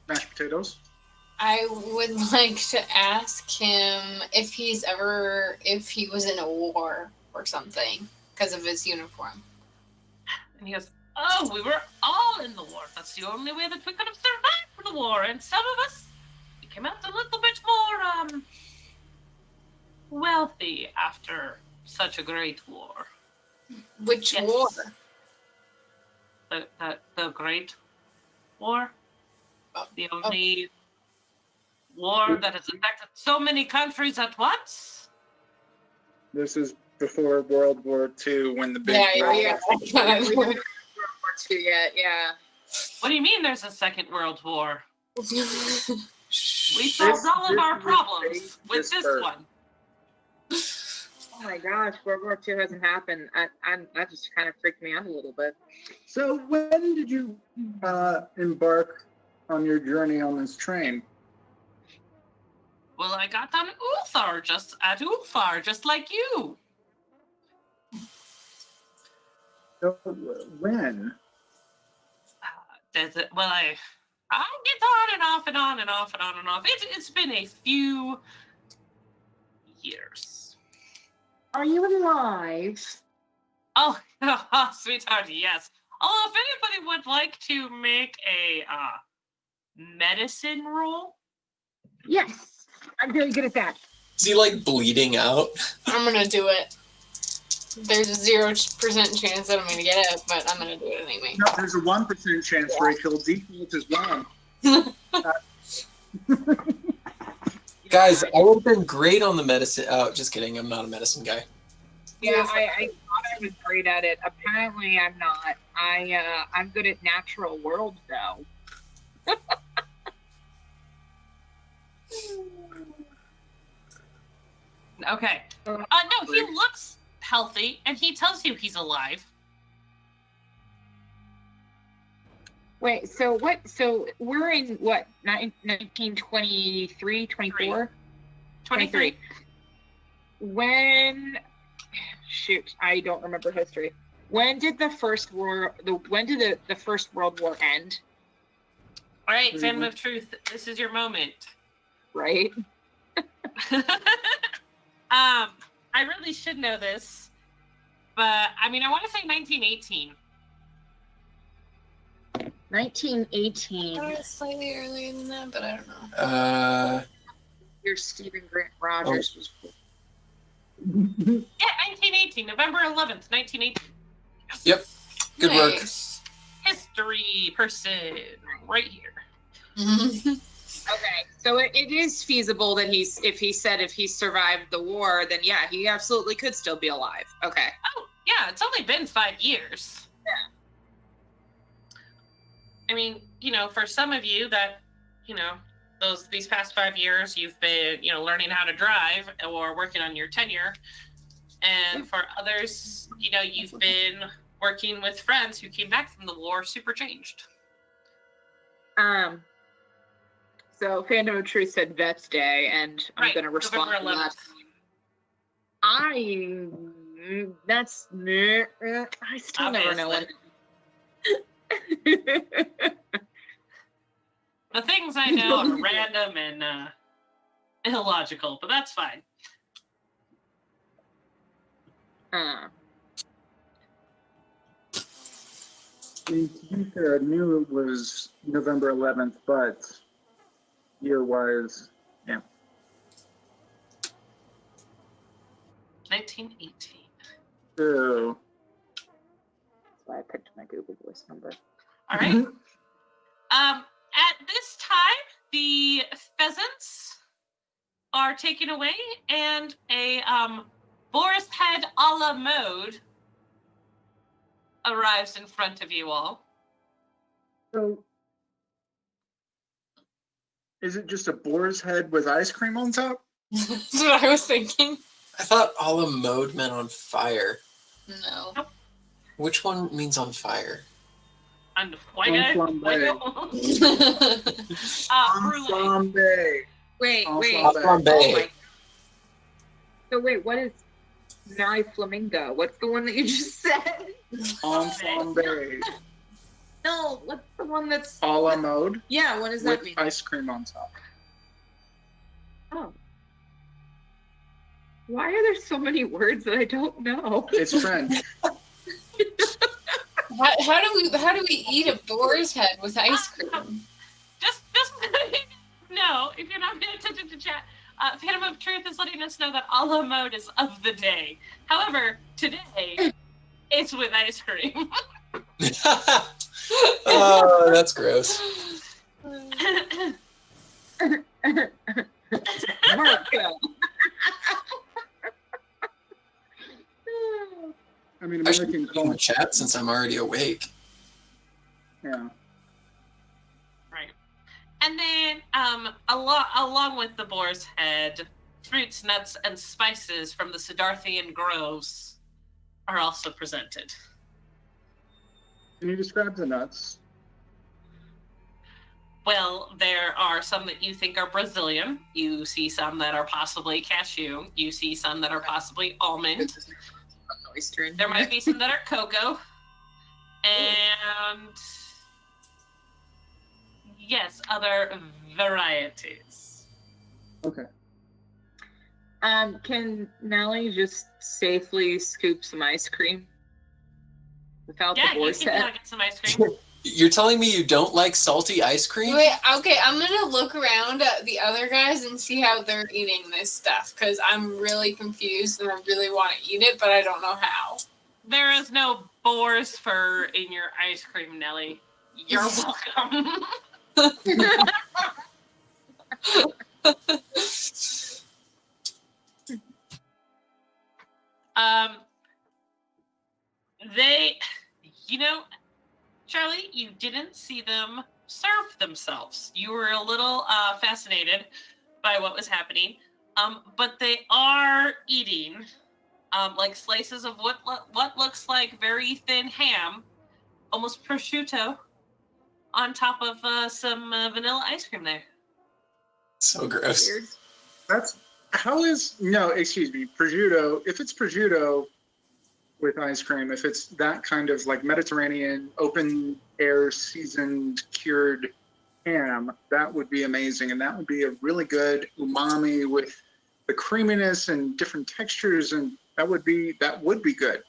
Speaker 3: Mashed potatoes.
Speaker 5: I would like to ask him if he was in a war or something because of his uniform.
Speaker 1: And he goes, "Oh, we were all in the war. That's the only way that we could have survived the war. And some of us came out a little bit more wealthy after such a great war."
Speaker 5: Which
Speaker 1: Yes.
Speaker 5: war?
Speaker 1: The Great War.
Speaker 5: Oh,
Speaker 1: The only war that has affected so many countries at once.
Speaker 3: This is before World War II when the big
Speaker 5: Yeah.
Speaker 4: We haven't World War II yet, yeah.
Speaker 1: What do you mean there's a Second World War? We
Speaker 3: This-
Speaker 1: solved all of
Speaker 3: this
Speaker 1: our
Speaker 3: is
Speaker 1: problems
Speaker 3: a
Speaker 1: with this
Speaker 3: disperse.
Speaker 1: one.
Speaker 4: Oh my gosh, World War II hasn't happened. That just kind of freaked me out a little bit.
Speaker 3: So when did you embark on your journey on this train?
Speaker 1: Well, I got on Ulthar, just like you.
Speaker 3: So, when?
Speaker 1: Well, I get on and off and on and off and on and off. It's been a few years.
Speaker 4: Are you alive?
Speaker 1: Oh, sweetheart, yes. Although, if anybody would like to make a medicine roll,
Speaker 4: Yes, I'm very good at that.
Speaker 2: Is he like bleeding out?
Speaker 5: I'm gonna do it. There's a 0% chance that I'm gonna get it, but I'm gonna do it anyway.
Speaker 3: No, there's a 1% chance Rachel default is wrong.
Speaker 2: Guys, I would have been great on the medicine. Oh, just kidding. I'm not a medicine guy.
Speaker 4: Yeah, I thought I was great at it. Apparently, I'm not. I'm good at natural world though.
Speaker 1: okay. No, he looks healthy, and he tells you he's alive.
Speaker 4: Wait, so what? So we're in what? 1923, 24?
Speaker 1: 23.
Speaker 4: When? Shoot, I don't remember history. When did the first war? When did the First World War end?
Speaker 1: All right, Phantom of Truth, this is your moment.
Speaker 4: Right.
Speaker 1: I really should know this, But I mean, I want to say 1918.
Speaker 4: 1918.
Speaker 5: Slightly earlier than that, but I don't know.
Speaker 4: Your Stephen Grant Rogers was.
Speaker 1: Yeah, 1918, November 11th, 1918.
Speaker 2: Yep. Good work.
Speaker 5: Nice.
Speaker 1: History person, right here.
Speaker 4: Okay, so it is feasible that if he survived the war, then yeah, he absolutely could still be alive. Okay.
Speaker 1: Oh, yeah, it's only been 5 years.
Speaker 4: Yeah.
Speaker 1: I mean, for some of you that, these past 5 years, you've been, learning how to drive or working on your tenure. And for others, you've been working with friends who came back from the war super changed.
Speaker 4: So Phantom of Truth said Vets Day, and I'm going to respond to that. I still
Speaker 1: Obviously.
Speaker 4: never know when.
Speaker 1: The things I know are random and illogical, but that's fine.
Speaker 3: To be fair, I knew it was November 11th, but year-wise, yeah.
Speaker 1: 1918.
Speaker 3: So,
Speaker 4: That's why I picked my Google Voice number.
Speaker 1: All right. At this time, the pheasants are taken away, and a boar's head a la mode arrives in front of you all.
Speaker 3: so is it just a boar's head with ice cream on top?
Speaker 5: That's what I was thinking.
Speaker 2: I thought a la mode meant on fire.
Speaker 5: No.
Speaker 2: Which one means on fire?
Speaker 1: And flambe.
Speaker 3: Brulee.
Speaker 4: Wait.
Speaker 3: Flambe.
Speaker 4: So wait, what is Nai Flamingo? What's the one that you just said?
Speaker 3: Flambe.
Speaker 4: No, what's the one that's
Speaker 3: A la mode
Speaker 4: Yeah, what does that
Speaker 3: with
Speaker 4: mean?
Speaker 3: ice cream on top.
Speaker 4: Oh. Why are there so many words that I don't know?
Speaker 3: It's French.
Speaker 5: How do we eat a boar's head with ice cream?
Speaker 1: Just no, if you're not paying attention to chat, Phantom of Truth is letting us know that a la mode is of the day. However, today, it's with ice cream.
Speaker 2: Oh, that's gross.
Speaker 4: Marco.
Speaker 3: I mean,
Speaker 2: I should
Speaker 3: American
Speaker 2: be in the
Speaker 3: culture.
Speaker 2: chat since I'm already awake.
Speaker 3: Yeah.
Speaker 1: Right. And then, along with the boar's head, fruits, nuts, and spices from the Siddharthian groves are also presented.
Speaker 3: Can you describe the nuts?
Speaker 1: Well, there are some that you think are Brazilian. You see some that are possibly cashew. You see some that are possibly almond.
Speaker 4: Oyster.
Speaker 1: There might be some that are cocoa. And yes, other varieties.
Speaker 3: Okay.
Speaker 4: Can Nellie just safely scoop some ice cream without
Speaker 1: Yeah,
Speaker 4: the
Speaker 1: you
Speaker 4: voice
Speaker 1: can
Speaker 4: head?
Speaker 1: get some ice cream.
Speaker 2: You're telling me you don't like salty ice cream?
Speaker 5: Wait, okay, I'm gonna look around at the other guys and see how they're eating this stuff, because I'm really confused and I really want to eat it, but I don't know how.
Speaker 1: There is no boar's fur in your ice cream, Nelly. You're welcome. They, Charlie, you didn't see them serve themselves. You were a little fascinated by what was happening, but they are eating like slices of what looks like very thin ham, almost prosciutto, on top of some vanilla ice cream there.
Speaker 2: So gross.
Speaker 4: Weird.
Speaker 3: Excuse me, prosciutto. If it's prosciutto with ice cream, if it's that kind of like Mediterranean, open air seasoned, cured ham, that would be amazing. And that would be a really good umami with the creaminess and different textures. And that would be good.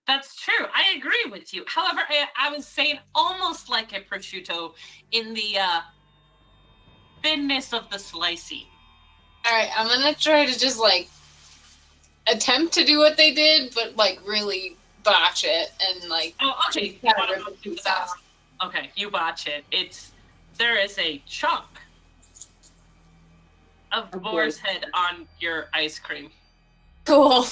Speaker 1: That's true. I agree with you. However, I was saying almost like a prosciutto in the thinness of the slicing.
Speaker 5: All right, I'm gonna try to just like attempt to do what they did, but like really botch it and like.
Speaker 1: Oh, okay.
Speaker 5: Just kinda rip the piece off.
Speaker 1: Okay, you botch it. There is a chunk of boar's head on your ice cream.
Speaker 5: Cool.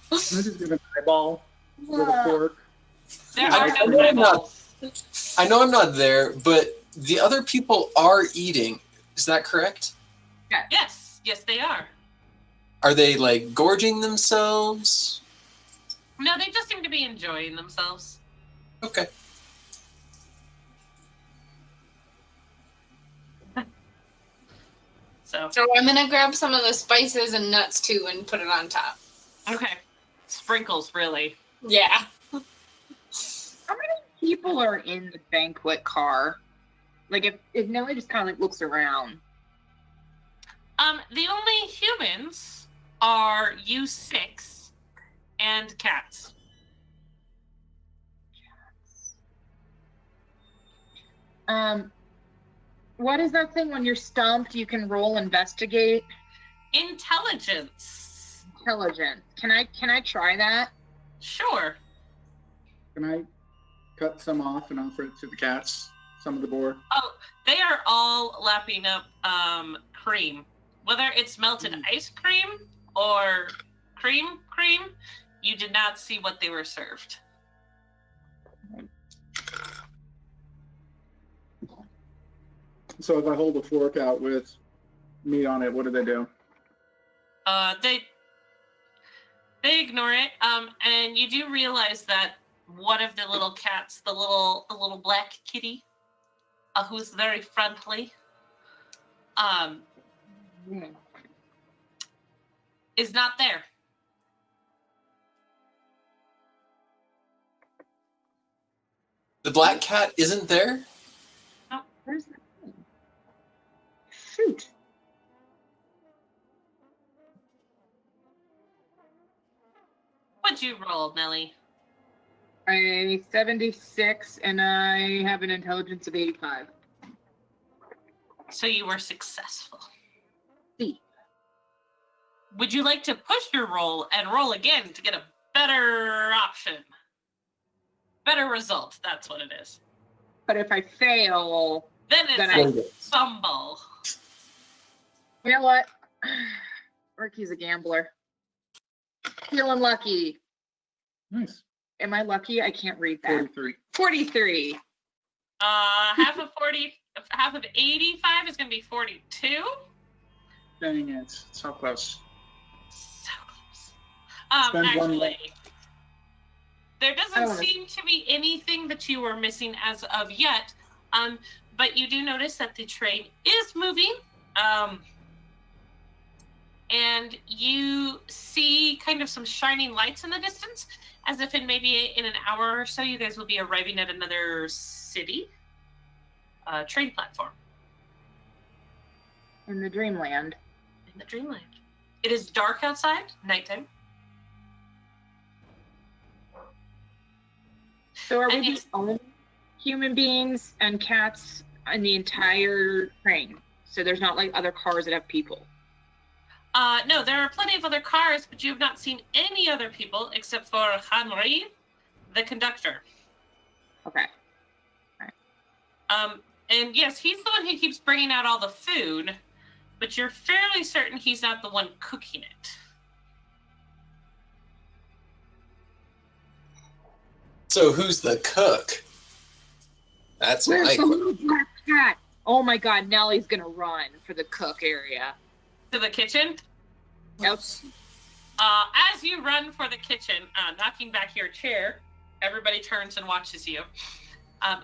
Speaker 3: I'm just give an eyeball with a fork.
Speaker 1: There
Speaker 2: I-
Speaker 1: are
Speaker 2: I
Speaker 1: no
Speaker 2: know I'm not-
Speaker 1: eyeballs.
Speaker 2: I know I'm not there, but the other people are eating. Is that correct?
Speaker 1: Yes, they are.
Speaker 2: Are they like gorging themselves?
Speaker 1: No, they just seem to be enjoying themselves.
Speaker 2: Okay.
Speaker 1: So,
Speaker 5: So I'm gonna grab some of the spices and nuts too and put it on top.
Speaker 1: okay. Sprinkles, really.
Speaker 5: Yeah.
Speaker 4: How many people are in the banquet car? Like, if Nellie just kind of like looks around.
Speaker 1: The only humans are you 6 and cats.
Speaker 4: What is that thing when you're stumped? You can roll investigate.
Speaker 1: Intelligence.
Speaker 4: Intelligence. Can I try that?
Speaker 1: Sure.
Speaker 3: Can I cut some off and offer it to the cats? Some of the board.
Speaker 1: Oh, they are all lapping up cream. Whether it's melted ice cream or cream, you did not see what they were served.
Speaker 3: So if I hold a fork out with meat on it, what do they do?
Speaker 1: They ignore it. And you do realize that one of the little cats, the little black kitty, who's very friendly, is not there.
Speaker 2: The black cat isn't there?
Speaker 4: Where's that thing? Shoot.
Speaker 1: What'd you roll, Nellie?
Speaker 4: A 76, and I have an intelligence of 85.
Speaker 1: So you were successful.
Speaker 4: See.
Speaker 1: Would you like to push your roll and roll again to get a better option? Better result, that's what it is.
Speaker 4: But if I fail,
Speaker 1: Then it's
Speaker 4: Then
Speaker 1: a fumble.
Speaker 4: you know what? Ricky's a gambler. Feeling lucky.
Speaker 3: Nice.
Speaker 4: Am I lucky? I can't read that.
Speaker 3: 43.
Speaker 4: 43.
Speaker 1: Half of 85 is going to be 42.
Speaker 3: Dang it. So close.
Speaker 1: So close.
Speaker 3: Spend one
Speaker 1: Actually, there
Speaker 4: I
Speaker 1: doesn't
Speaker 4: wanna-
Speaker 1: seem to be anything that you were missing as of yet. But you do notice that the train is moving. And you see kind of some shining lights in the distance, as if in an hour or so, you guys will be arriving at another city train platform
Speaker 4: In the Dreamland.
Speaker 1: in the Dreamland. It is dark outside, nighttime.
Speaker 4: So are
Speaker 1: And
Speaker 4: we the only human beings and cats in the entire train? So there's not like other cars that have people.
Speaker 1: No, there are plenty of other cars, but you have not seen any other people except for Henry, the conductor.
Speaker 4: Okay.
Speaker 1: And yes, he's the one who keeps bringing out all the food, but you're fairly certain he's not the one cooking it.
Speaker 2: So who's the cook? That's
Speaker 4: Where's
Speaker 2: my
Speaker 4: the
Speaker 2: question.
Speaker 4: little black cat? Oh my god, Nellie's gonna run for the cook area.
Speaker 1: To the kitchen.
Speaker 4: Yep.
Speaker 1: As you run for the kitchen, knocking back your chair, everybody turns and watches you.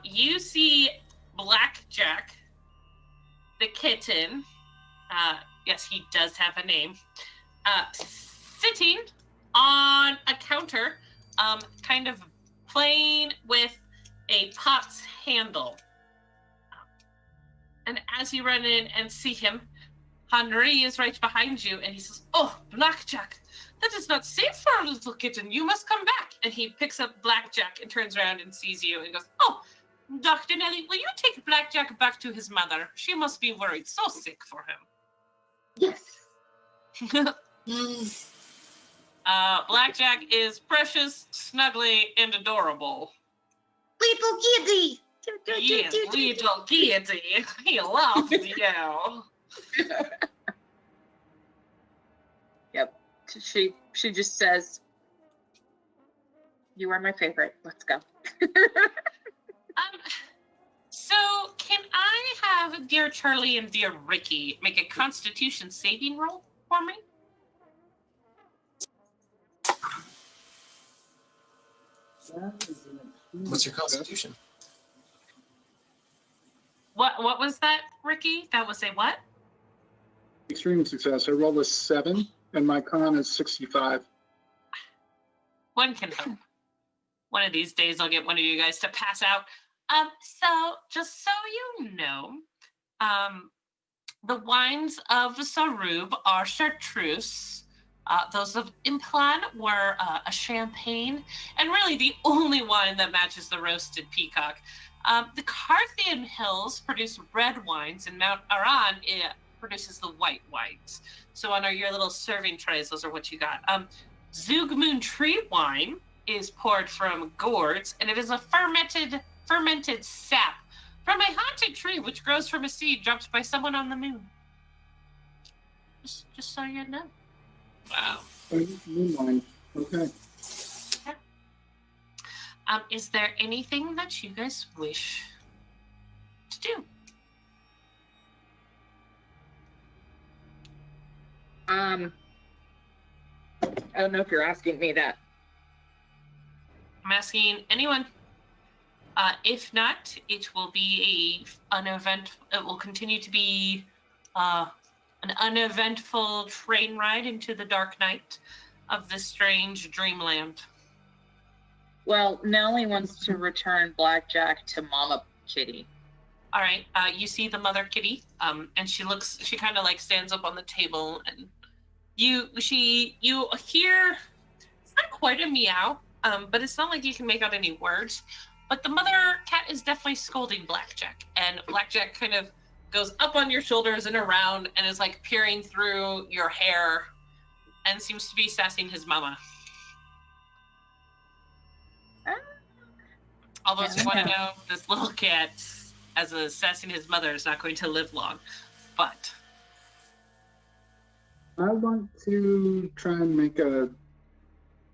Speaker 1: You see Black Jack, the kitten. Yes, he does have a name. Sitting on a counter, kind of playing with a pot's handle. And as you run in and see him, Henri is right behind you, and he says, "Oh, Blackjack, that is not safe for a little kitten. You must come back." And he picks up Blackjack and turns around and sees you and goes, "Oh, Dr. Nelly, will you take Blackjack back to his mother? She must be worried, so sick for him."
Speaker 4: Yes.
Speaker 1: Blackjack is precious, snuggly, and adorable.
Speaker 4: Little kitty.
Speaker 1: Yes, little kitty. He loves you.
Speaker 4: Yep. She just says, "You are my favorite. Let's go."
Speaker 1: So can I have dear Charlie and dear Ricky make a Constitution saving roll for me?
Speaker 2: What's your constitution?
Speaker 1: What was that, Ricky? That was a what?
Speaker 3: Extreme success. I rolled a 7, and my con is 65.
Speaker 1: One can hope. One of these days I'll get one of you guys to pass out. So just so you know, the wines of Sarub are chartreuse. Those of Implan were a champagne, and really the only wine that matches the roasted peacock. The Carthian Hills produce red wines, and Mount Aran produces the white wines. So on your little serving trays, those are what you got. Zugmoon tree wine is poured from gourds, and it is a fermented sap from a haunted tree which grows from a seed dropped by someone on the moon. Just so you know.
Speaker 2: Wow.
Speaker 3: Moonline. Okay.
Speaker 1: Is there anything that you guys wish to do?
Speaker 4: I don't know if you're asking me that.
Speaker 1: I'm asking anyone. If not, it will be it will continue to be an uneventful train ride into the dark night of this strange dreamland.
Speaker 4: Well, Nellie wants to return Blackjack to Mama Kitty.
Speaker 1: All right. You see the mother kitty, and she kind of like stands up on the table, and you hear, it's not quite a meow, but it's not like you can make out any words. But the mother cat is definitely scolding Blackjack, and Blackjack kind of goes up on your shoulders and around, and is like peering through your hair, and seems to be sassing his mama. Although, if you want to know, this little cat, as a sassing his mother, is not going to live long. But
Speaker 3: I want to try and make a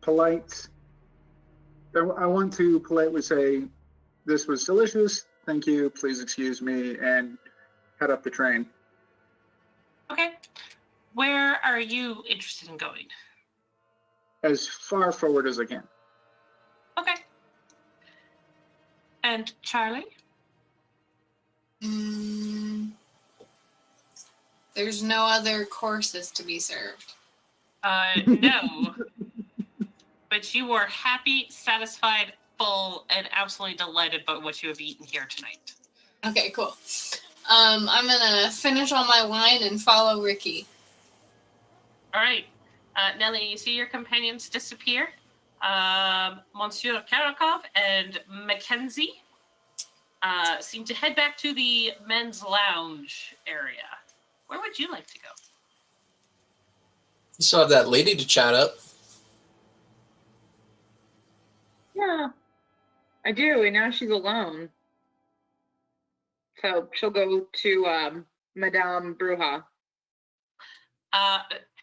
Speaker 3: polite. I want to politely say, "This was delicious. Thank you. Please excuse me," and head up the train.
Speaker 1: okay, where are you interested in going?
Speaker 3: As far forward as I can.
Speaker 1: Okay. And Charlie?
Speaker 5: There's no other courses to be served.
Speaker 1: No. But you are happy, satisfied, full, and absolutely delighted by what you have eaten here tonight.
Speaker 5: Okay, cool. I'm gonna finish all my wine and follow Ricky.
Speaker 1: All right. Nelly, you see your companions disappear. Monsieur Karakov and Mackenzie seem to head back to the men's lounge area. Where would you like to go?
Speaker 2: You still have that lady to chat up.
Speaker 4: Yeah, I do, and now she's alone. So she'll go to Madame Bruja.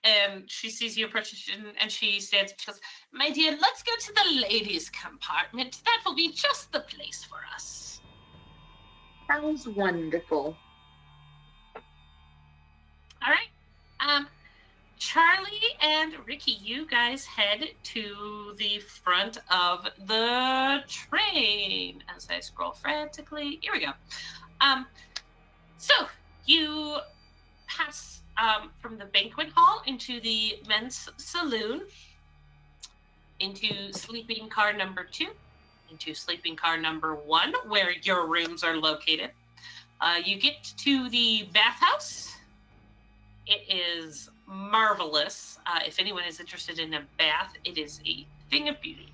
Speaker 1: And she sees you approach, and she stands up. She goes, "My dear, let's go to the ladies' compartment. That will be just the place for us."
Speaker 4: Sounds wonderful.
Speaker 1: All right. Charlie and Ricky, you guys head to the front of the train. As I scroll frantically, here we go. So you pass from the banquet hall into the men's saloon, into sleeping car number 2, into sleeping car number 1, where your rooms are located. You get to the bathhouse, It is marvelous. If anyone is interested in a bath, it is a thing of beauty.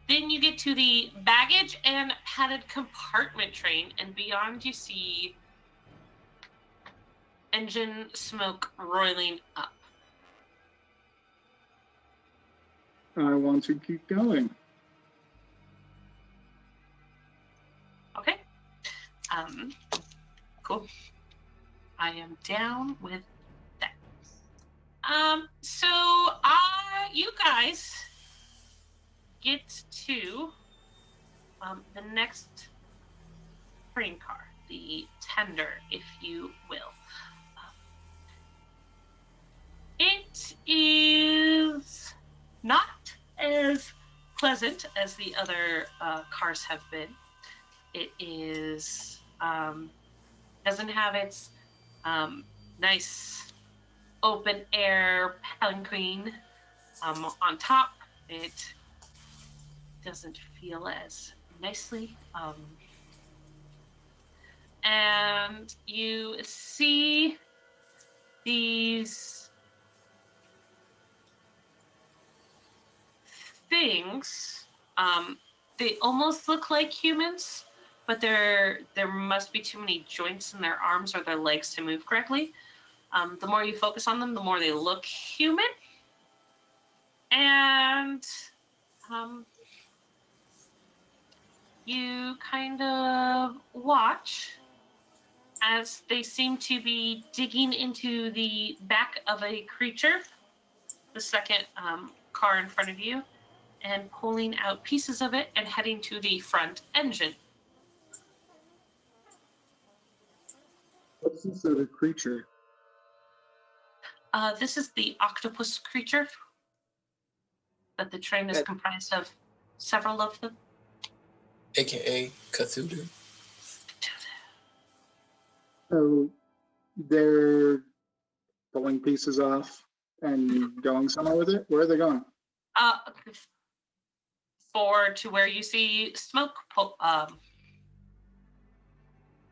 Speaker 1: Then you get to the baggage and padded compartment train, and beyond you see engine smoke roiling up.
Speaker 3: I want to keep going.
Speaker 1: Okay. Cool. I am down with that. So you guys get to the next train car, the tender, if you will. It is not as pleasant as the other cars have been. It is doesn't have its nice open air palanquin on top. It doesn't feel as nicely. And you see these things. They almost look like humans, but there must be too many joints in their arms or their legs to move correctly. The more you focus on them, the more they look human. And you kind of watch as they seem to be digging into the back of a creature, the second car in front of you, and pulling out pieces of it and heading to the front engine.
Speaker 3: What's this other creature?
Speaker 1: This is the octopus creature, but the train is comprised of several of them.
Speaker 2: AKA Cthulhu.
Speaker 3: So they're pulling pieces off and going somewhere with it? Where are they going?
Speaker 1: Forward to where you see smoke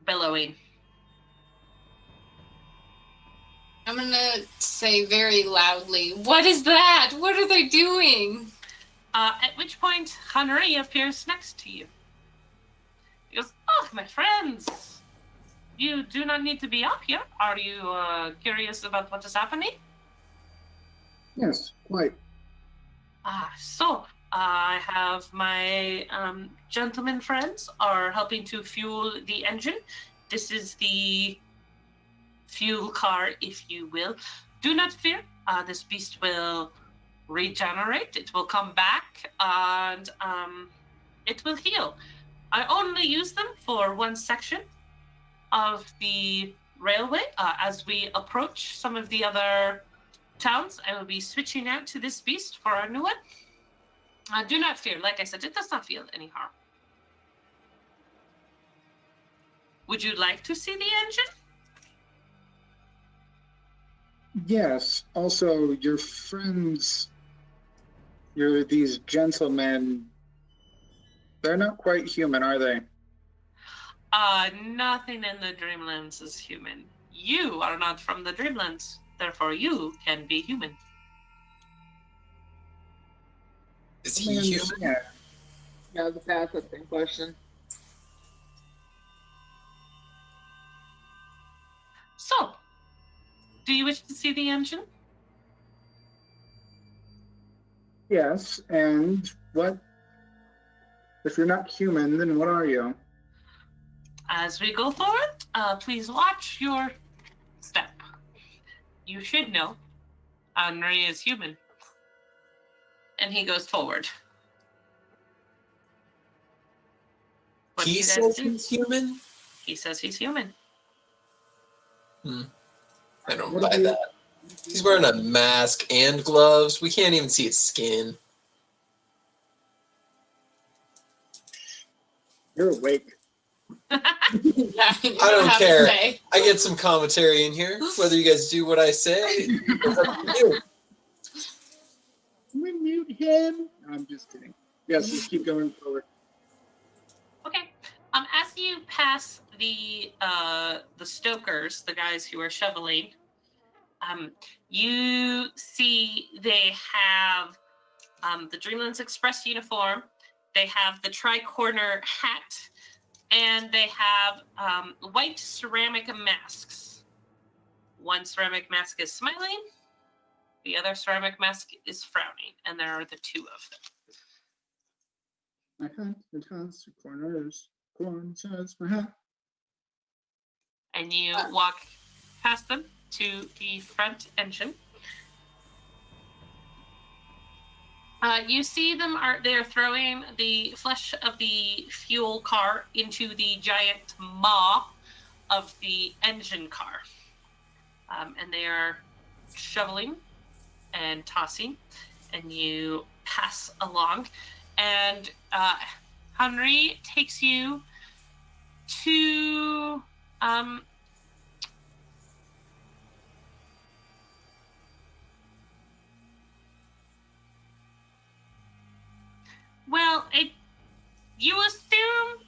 Speaker 1: billowing.
Speaker 5: I'm gonna say very loudly, "What is that? What are they doing?"
Speaker 1: At which point, Henri appears next to you. He goes, "Oh, my friends, you do not need to be up here. Are you curious about what is happening?"
Speaker 3: Yes, quite.
Speaker 1: So I have my gentlemen friends are helping to fuel the engine. This is the fuel car, if you will. Do not fear. This beast will regenerate. It will come back and it will heal. I only use them for one section of the railway. As we approach some of the other towns, I will be switching out to this beast for our new one. Do not fear. Like I said, it does not feel any harm. Would you like to see the engine?
Speaker 3: Yes. Also, your friends, these gentlemen, they're not quite human, are they?
Speaker 1: Nothing in the Dreamlands is human. You are not from the Dreamlands. Therefore, you can be human.
Speaker 2: Is he human?
Speaker 3: Yeah.
Speaker 4: Yeah, that's the same question.
Speaker 1: So, do you wish to see the engine?
Speaker 3: Yes, and what? If you're not human, then what are you?
Speaker 1: As we go forward, please watch your step. You should know Henri is human. And he goes forward. What do
Speaker 2: He
Speaker 1: you guys
Speaker 2: says
Speaker 1: do?
Speaker 2: he's human?
Speaker 1: He says he's human.
Speaker 2: I don't buy that. He's wearing a mask and gloves. We can't even see his skin.
Speaker 3: You're awake.
Speaker 2: I don't care. I get some commentary in here. Whether you guys do what I say, it's up to you.
Speaker 3: We mute him. No, I'm just kidding. Yes, let's keep going forward.
Speaker 1: Okay. As you pass the stokers, the guys who are shoveling, You see they have the Dreamlands Express uniform. They have the tri-corner hat, and they have white ceramic masks. One ceramic mask is smiling. The other ceramic mask is frowning, and there are the two of them.
Speaker 3: It has corners. Corners has my hat.
Speaker 1: And you walk past them to the front engine. You see them they're throwing the flesh of the fuel car into the giant maw of the engine car. And they are shoveling and tossing, and you pass along. And Henry takes you to you assume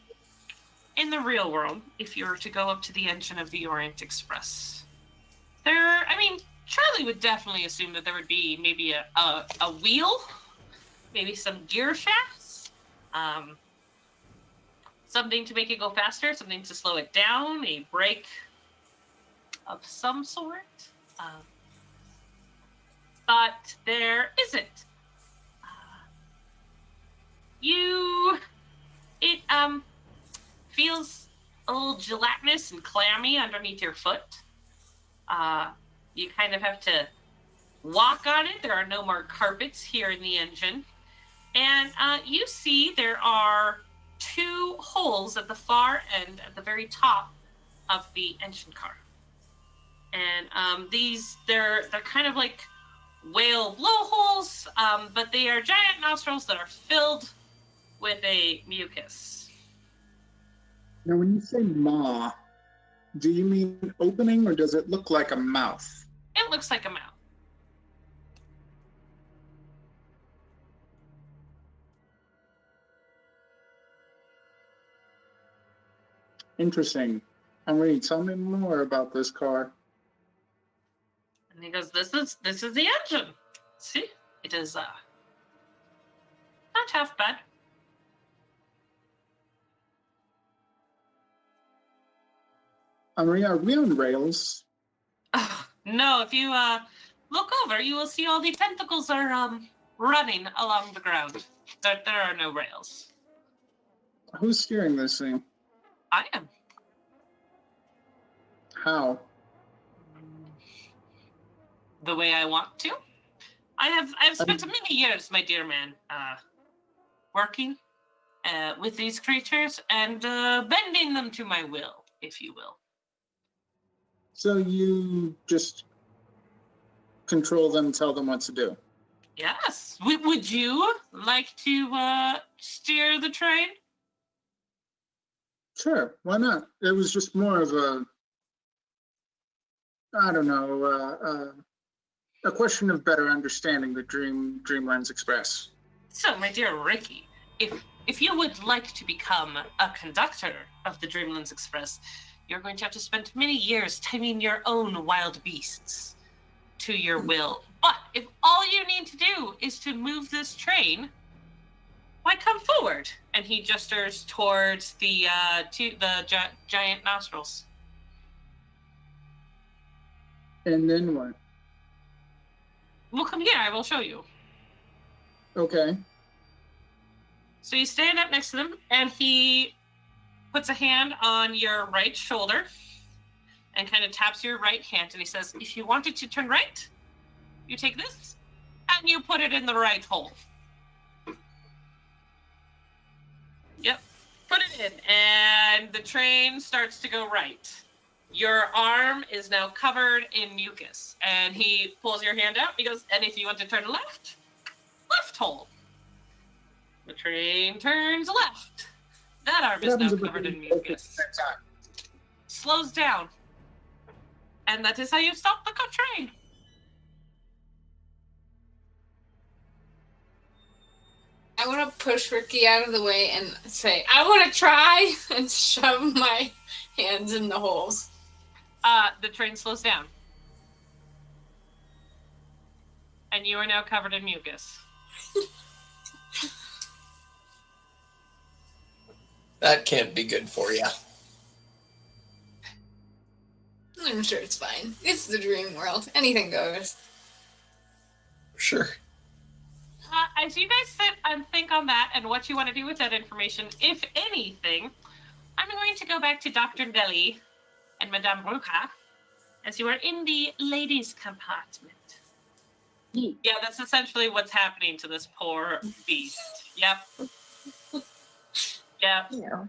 Speaker 1: in the real world, if you were to go up to the engine of the Orient Express, Charlie would definitely assume that there would be maybe a wheel, maybe some gear shafts, something to make it go faster, something to slow it down, a brake of some sort. But there isn't. It feels a little gelatinous and clammy underneath your foot. You kind of have to walk on it. There are no more carpets here in the engine. And you see there are two holes at the far end, at the very top of the engine car. And they're kind of like whale blowholes, but they are giant nostrils that are filled with a mucus.
Speaker 3: Now, when you say maw, do you mean opening, or does it look like a mouth?
Speaker 1: It looks like a mouth.
Speaker 3: Interesting. Henry, tell me more about this car.
Speaker 1: And he goes, This is the engine. See? It is not half bad.
Speaker 3: Henry, are we on rails?
Speaker 1: No, if you look over, you will see all the tentacles are running along the ground. There are no rails.
Speaker 3: Who's steering this thing?
Speaker 1: I am.
Speaker 3: How?
Speaker 1: The way I want to. I've spent many years, my dear man, working with these creatures and bending them to my will, if you will.
Speaker 3: So you just control them, tell them what to do?
Speaker 1: Yes. Would you like to steer the train?
Speaker 3: Sure, why not? It was just more of a question of better understanding the Dreamlands Express.
Speaker 1: So, my dear Ricky, if you would like to become a conductor of the Dreamlands Express, you're going to have to spend many years taming your own wild beasts to your will. But if all you need to do is to move this train, why come forward? And he gestures towards the giant nostrils.
Speaker 3: And then what?
Speaker 1: Well, come here. I will show you.
Speaker 3: Okay.
Speaker 1: So you stand up next to them, and he puts a hand on your right shoulder and kind of taps your right hand, and he says, if you wanted to turn right, you take this, and you put it in the right hole. Yep, put it in, and the train starts to go right. Your arm is now covered in mucus, and he pulls your hand out, he goes, and if you want to turn left, left hole. The train turns left. That arm is now covered in mucus. Slows down. And that is how you stop the train.
Speaker 5: I want to push Ricky out of the way and say, I want to try, and shove my hands in the holes.
Speaker 1: The train slows down. and you are now covered in mucus.
Speaker 2: That can't be good for you.
Speaker 5: I'm sure it's fine. It's the dream world. Anything goes.
Speaker 2: Sure.
Speaker 1: As you guys sit and think on that and what you want to do with that information, if anything, I'm going to go back to Dr. Deli and Madame Bruja as you are in the ladies' compartment. Yeah, that's essentially what's happening to this poor beast. Yep. Yep.
Speaker 4: Yeah.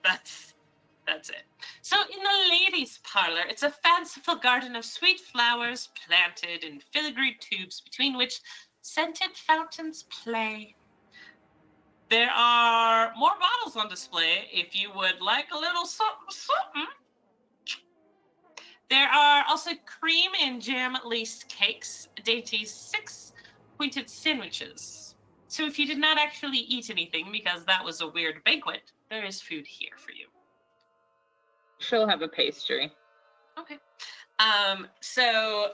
Speaker 1: That's it. So in the ladies' parlor, it's a fanciful garden of sweet flowers planted in filigree tubes between which scented fountains play. There are more bottles on display if you would like a little something. There are also cream and jam laced cakes, dainty 6 pointed sandwiches. So if you did not actually eat anything because that was a weird banquet, there is food here for you.
Speaker 4: She'll have a pastry.
Speaker 1: Okay. So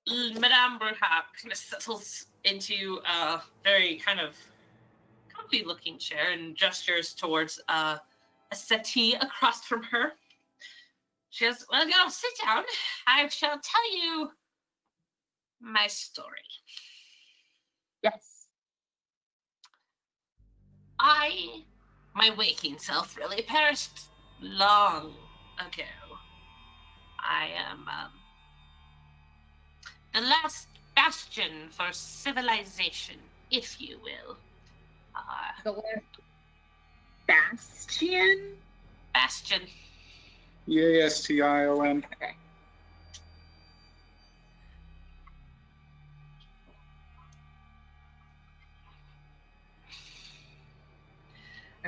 Speaker 1: Madame Bruja kind of settles into a very kind of comfy looking chair and gestures towards a settee across from her. She goes, well, go sit down. I shall tell you my story.
Speaker 4: Yes.
Speaker 1: My waking self really perished long ago. I am the last bastion for civilization, if you will.
Speaker 4: The last bastion?
Speaker 1: Bastion.
Speaker 3: Bastion.
Speaker 4: Okay.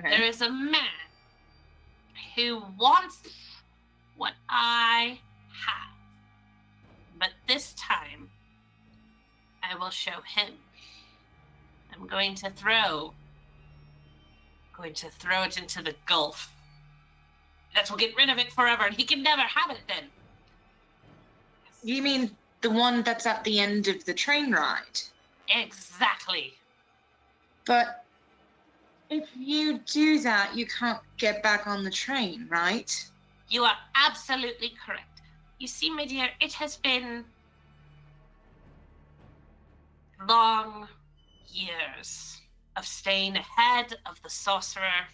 Speaker 1: There is a man who wants what I have. But this time, I will show him. I'm going to throw it into the gulf. That will get rid of it forever, and he can never have it then.
Speaker 4: You mean the one that's at the end of the train ride?
Speaker 1: Exactly.
Speaker 4: But if you do that, you can't get back on the train, right?
Speaker 1: You are absolutely correct. You see, my dear, it has been long years of staying ahead of the sorcerer.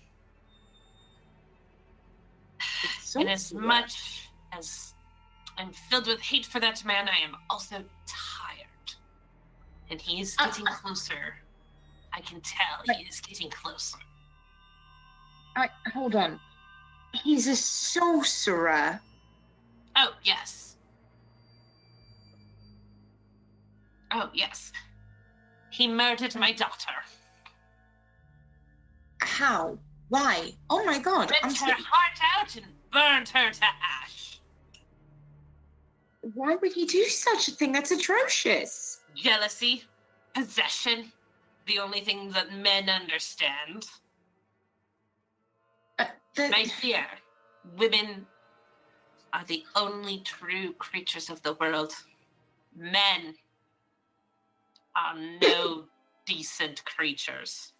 Speaker 1: And as much as I'm filled with hate for that man, I am also tired. And he is getting closer. I can tell he is getting closer.
Speaker 4: Hold on. He's a sorcerer.
Speaker 1: Oh, yes. Oh, yes. He murdered my daughter.
Speaker 4: How? Why? Oh my god.
Speaker 1: Ripped her heart out and burned her to ash.
Speaker 4: Why would he do such a thing? That's atrocious.
Speaker 1: Jealousy, possession, the only thing that men understand. My dear, women are the only true creatures of the world. Men are no decent creatures.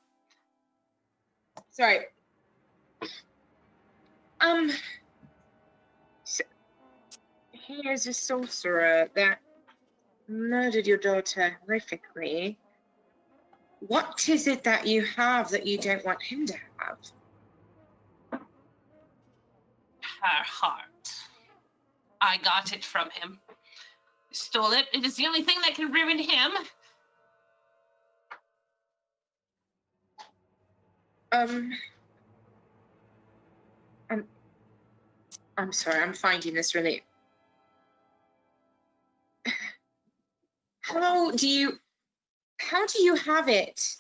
Speaker 4: Sorry. So he is a sorcerer that murdered your daughter horrifically. What is it that you have that you don't want him to have?
Speaker 1: Her heart. I got it from him. Stole it. It is the only thing that can ruin him.
Speaker 4: I'm sorry, I'm finding this really... How do you have it?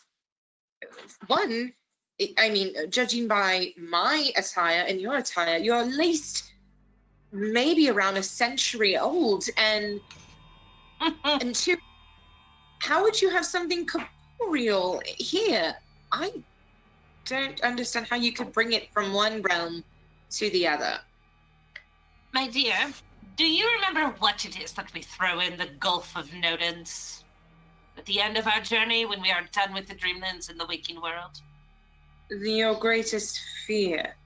Speaker 4: One, I mean, judging by my attire and your attire, you're at least maybe around a century old, and two, how would you have something corporeal here? I don't understand how you could bring it from one realm to the other.
Speaker 1: My dear, do you remember what it is that we throw in the Gulf of Nodens? At the end of our journey, when we are done with the Dreamlands and the waking world.
Speaker 4: Your greatest fear.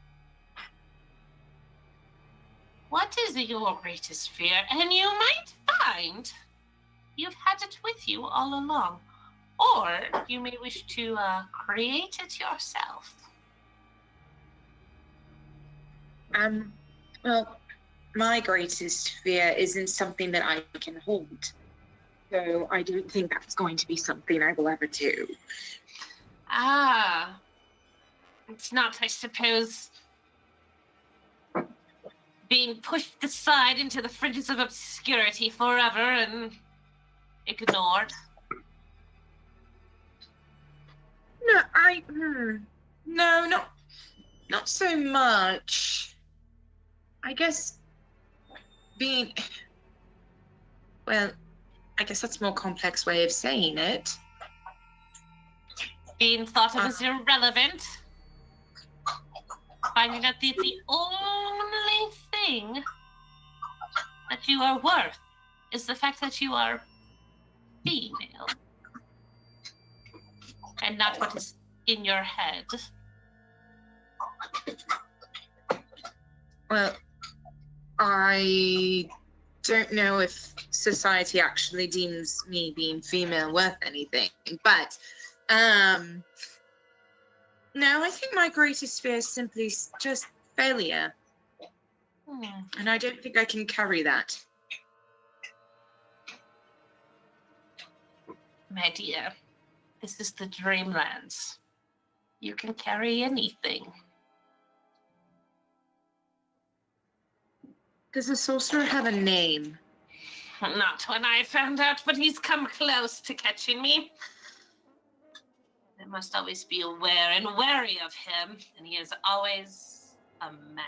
Speaker 1: What is your greatest fear? And you might find you've had it with you all along. Or you may wish to create it yourself.
Speaker 4: Well, my greatest fear isn't something that I can hold. So I don't think that's going to be something I will ever do.
Speaker 1: Ah. It's not, I suppose, being pushed aside into the fringes of obscurity forever and ignored.
Speaker 4: No, not so much. I guess well, I guess that's a more complex way of saying it.
Speaker 1: Being thought of as irrelevant. Finding out that the only thing that you are worth is the fact that you are female. And not what is in your head.
Speaker 4: Well, I don't know if society actually deems me being female worth anything, but no, I think my greatest fear is simply just failure. And I don't think I can carry that.
Speaker 1: My dear, this is the Dreamlands. You can carry anything.
Speaker 4: Does the sorcerer have a name?
Speaker 1: Not when I found out, but he's come close to catching me. I must always be aware and wary of him, and he is always a man.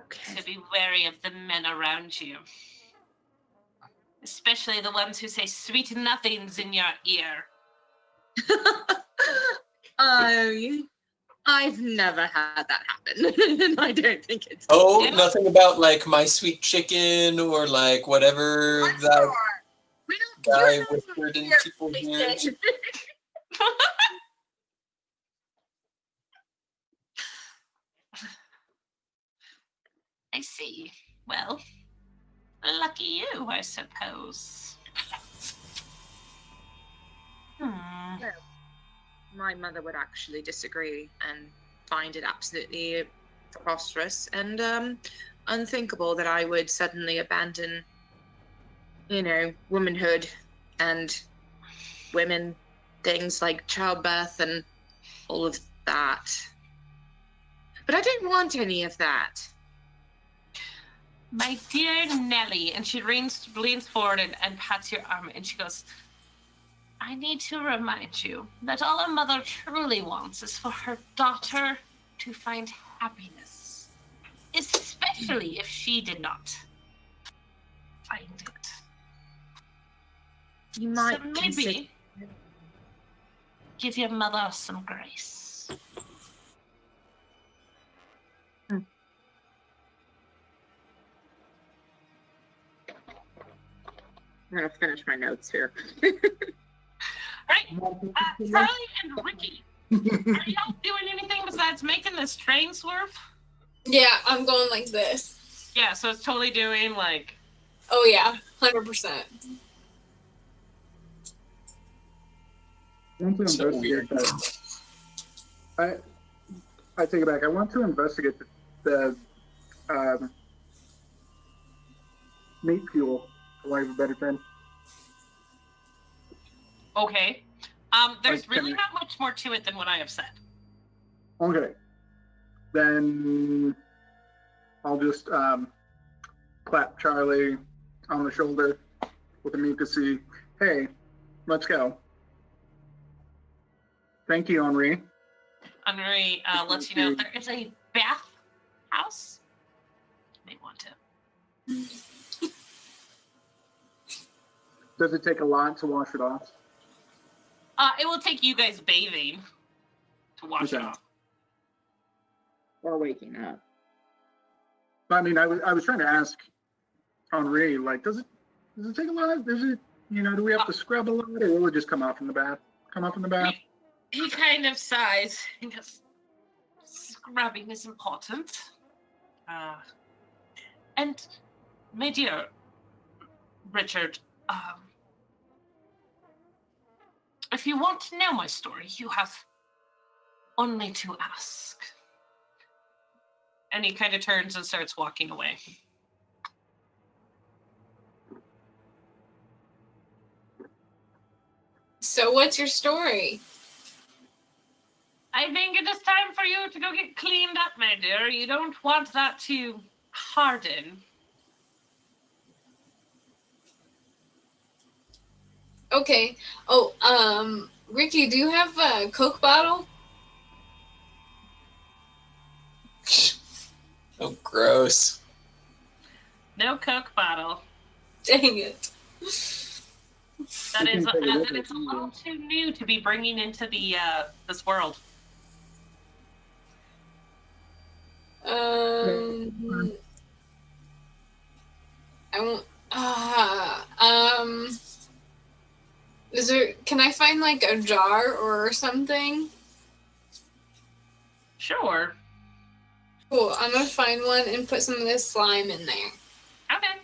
Speaker 4: Okay.
Speaker 1: To be wary of the men around you. Especially the ones who say sweet nothings in your ear.
Speaker 4: I've never had that happen. And I don't think it's...
Speaker 2: Oh, nothing about like my sweet chicken or like whatever that guy whispered in people's ears.
Speaker 1: I see. Well, lucky you, I suppose.
Speaker 4: My mother would actually disagree and find it absolutely preposterous and unthinkable that I would suddenly abandon, womanhood and women, things like childbirth and all of that. But I don't want any of that.
Speaker 1: My dear Nellie, and she leans forward and pats your arm, and she goes, I need to remind you that all a mother truly wants is for her daughter to find happiness, especially if she did not find it.
Speaker 4: You might
Speaker 1: so maybe give your mother some grace.
Speaker 4: I'm going to finish my notes here.
Speaker 1: Right. Charlie and Ricky, are y'all doing anything besides making this train swerve?
Speaker 5: Yeah, I'm going like this.
Speaker 1: Yeah, so it's totally doing like...
Speaker 5: Oh yeah, 100%.
Speaker 3: I want to
Speaker 2: So
Speaker 3: investigate that. I take it back. I want to investigate the meat fuel, for lack of a better term.
Speaker 1: Okay. There's really not much more to it than what I have said.
Speaker 3: Okay. Then I'll just clap Charlie on the shoulder with a mucusy. Hey, let's go. Thank you, Henri.
Speaker 1: Henri lets you know there is a bath house. You may want to.
Speaker 3: Does it take a lot to wash it off?
Speaker 1: It will take you guys bathing to wash it off.
Speaker 4: Or waking up.
Speaker 3: I mean, I was trying to ask Henri, like, does Does it take a lot? Does it, do we have to scrub a lot, or will it just come up in the bath? Come up in the bath?
Speaker 1: He kind of sighs and goes, scrubbing is important. And, my dear Richard, if you want to know my story, you have only to ask. And he kind of turns and starts walking away.
Speaker 5: So what's your story?
Speaker 1: I think it is time for you to go get cleaned up, my dear. You don't want that to harden.
Speaker 5: Okay. Oh, Ricky, do you have a Coke bottle?
Speaker 2: Oh, gross.
Speaker 1: No Coke bottle.
Speaker 5: Dang it.
Speaker 1: That is it's a little too new to be bringing into the this world.
Speaker 5: I won't. Is there? Can I find like a jar or something?
Speaker 1: Sure.
Speaker 5: Cool. I'm gonna find one and put some of this slime in there.
Speaker 1: Okay.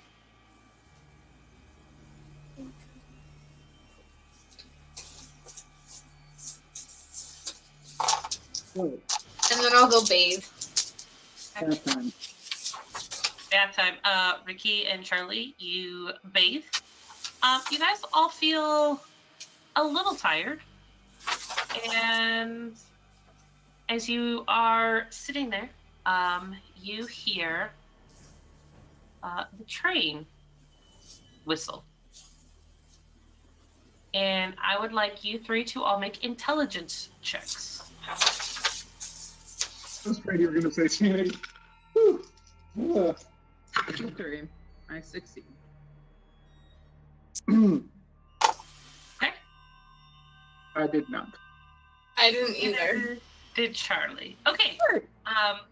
Speaker 3: Oh,
Speaker 5: And then I'll go bathe.
Speaker 3: bath time.
Speaker 1: Bath time. Ricky and Charlie, you bathe. You guys all feel a little tired. And as you are sitting there, you hear the train whistle. And I would like you three to all make intelligence checks.
Speaker 3: I was afraid you were going to say sanity. Whew. Ugh.
Speaker 4: 3. I succeed.
Speaker 1: Okay.
Speaker 3: I did not.
Speaker 5: I didn't either.
Speaker 1: Did Charlie? Okay.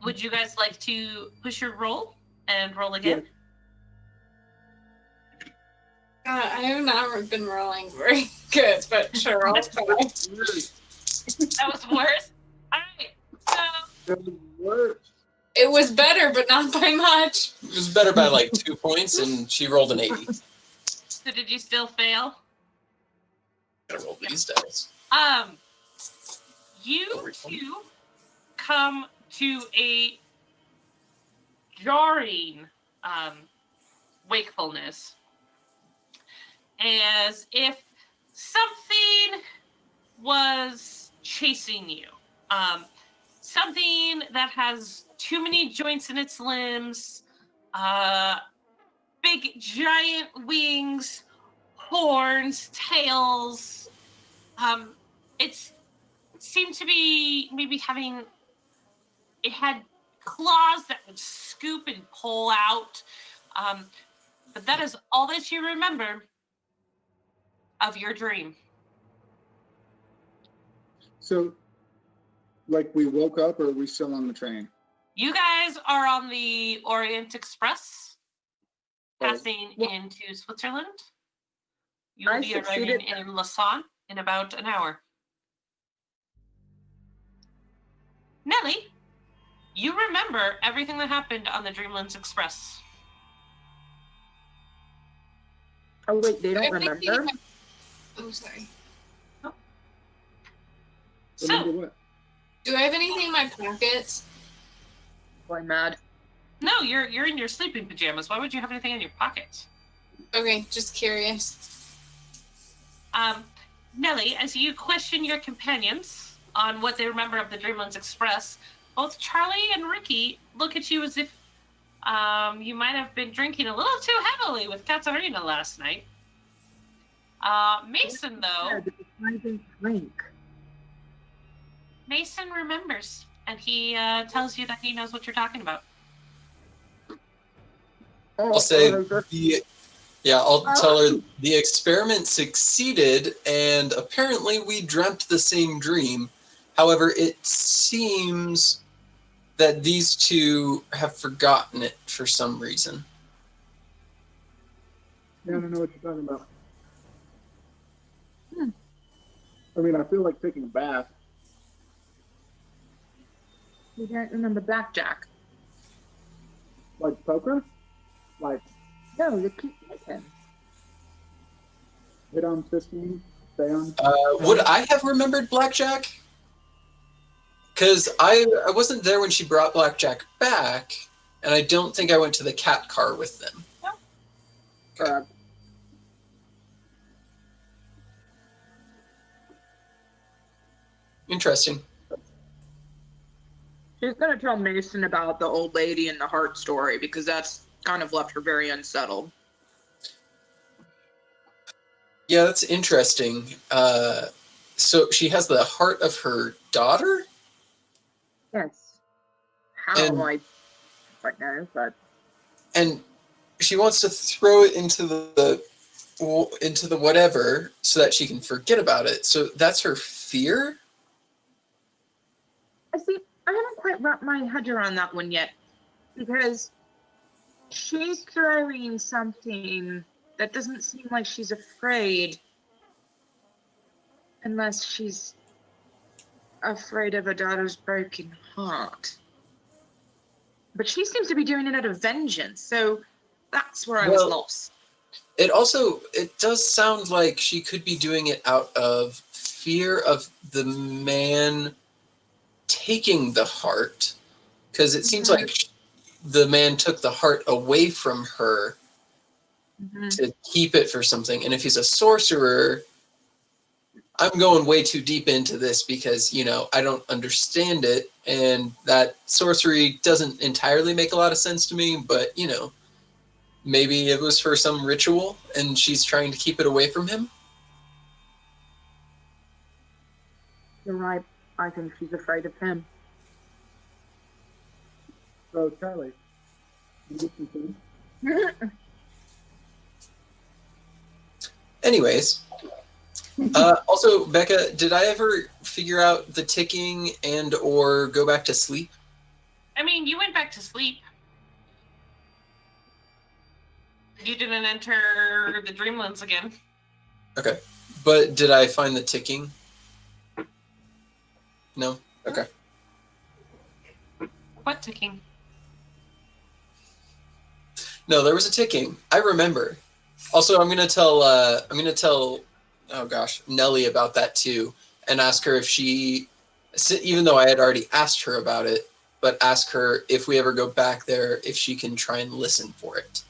Speaker 1: Would you guys like to push your roll and roll again?
Speaker 5: I have not been rolling very good, but sure, I'll try.
Speaker 1: That was worse. All right. So
Speaker 3: That was worse.
Speaker 5: It was better, but not by much.
Speaker 2: It was better by like 2 points, and she rolled an 80.
Speaker 1: So did you still fail?
Speaker 2: Gotta roll these dice.
Speaker 1: You two come to a jarring wakefulness, as if something was chasing you. Something that has too many joints in its limbs, big giant wings, horns, tails. It seemed to be maybe having, it had claws that would scoop and pull out. But that is all that you remember of your dream.
Speaker 3: So, like, we woke up, or are we still on the train?
Speaker 1: You guys are on the Orient Express,
Speaker 3: Oh.
Speaker 1: passing into Switzerland. You will
Speaker 4: I
Speaker 1: be arriving
Speaker 4: succeeded.
Speaker 1: in Lausanne in about an hour. Nellie, you remember everything that happened on the Dreamlands Express.
Speaker 4: Oh wait, they don't
Speaker 5: Everything
Speaker 4: remember?
Speaker 5: Oh, sorry.
Speaker 3: Remember
Speaker 1: So,
Speaker 3: what?
Speaker 5: Do I have anything in my pockets?
Speaker 4: Oh, I'm mad.
Speaker 1: no, you're in your sleeping pajamas. Why would you have anything in your pockets?
Speaker 5: Okay, just curious.
Speaker 1: Nellie, as you question your companions on what they remember of the Dreamlands Express, both Charlie and Ricky look at you as if you might have been drinking a little too heavily with Katarina last night. Mason, though,
Speaker 4: I didn't drink.
Speaker 1: Mason remembers, and he tells you that he knows what you're talking about.
Speaker 4: Oh,
Speaker 2: I'll say
Speaker 4: oh,
Speaker 2: I'll tell her the experiment succeeded, and apparently we dreamt the same dream. However, it seems that these two have forgotten it for some reason.
Speaker 3: Yeah, I don't know what you're talking about.
Speaker 4: Hmm.
Speaker 3: I mean, I feel like taking a bath.
Speaker 4: You don't remember blackjack?
Speaker 3: Like poker? Like
Speaker 4: No, you keep hitting.
Speaker 3: hit on 15, stay on.
Speaker 2: Would I have remembered Blackjack? Because I wasn't there when she brought Blackjack back, and I don't think I went to the cat car with them.
Speaker 3: Uh,
Speaker 2: Interesting.
Speaker 4: She's gonna tell Mason about the old lady and the heart story because that's kind of left her very unsettled.
Speaker 2: Yeah, that's interesting. So she has the heart of her daughter?
Speaker 4: Yes. How
Speaker 2: And-
Speaker 4: I don't know, but
Speaker 2: And she wants to throw it into the whatever so that she can forget about it. So that's her fear?
Speaker 4: I see. I haven't quite wrapped my head around that one yet because she's throwing something that doesn't seem like she's afraid unless she's afraid of her daughter's broken heart. But she seems to be doing it out of vengeance, so that's where I was
Speaker 2: Well-
Speaker 4: lost.
Speaker 2: It does sound like she could be doing it out of fear of the man taking the heart, because it seems like the man took the heart away from her
Speaker 4: Mhm.
Speaker 2: to keep it for something. And if he's a sorcerer, I'm going way too deep into this because, I don't understand it, and that sorcery doesn't entirely make a lot of sense to me, but, maybe it was for some ritual and she's trying to keep it away from him.
Speaker 4: You're right. I think she's afraid of him.
Speaker 3: so, Charlie, you get some food?
Speaker 2: Anyways, also, Becca, did I ever figure out the ticking and or go back to sleep?
Speaker 1: I mean, you went back to sleep. You didn't enter the Dreamlands again.
Speaker 2: Okay. But did I find the ticking? No? Okay.
Speaker 1: What ticking?
Speaker 2: No, there was a ticking. I remember. Also, I'm gonna tell oh gosh, Nellie about that too, and ask her if she, even though I had already asked her about it, but ask her if we ever go back there, if she can try and listen for it.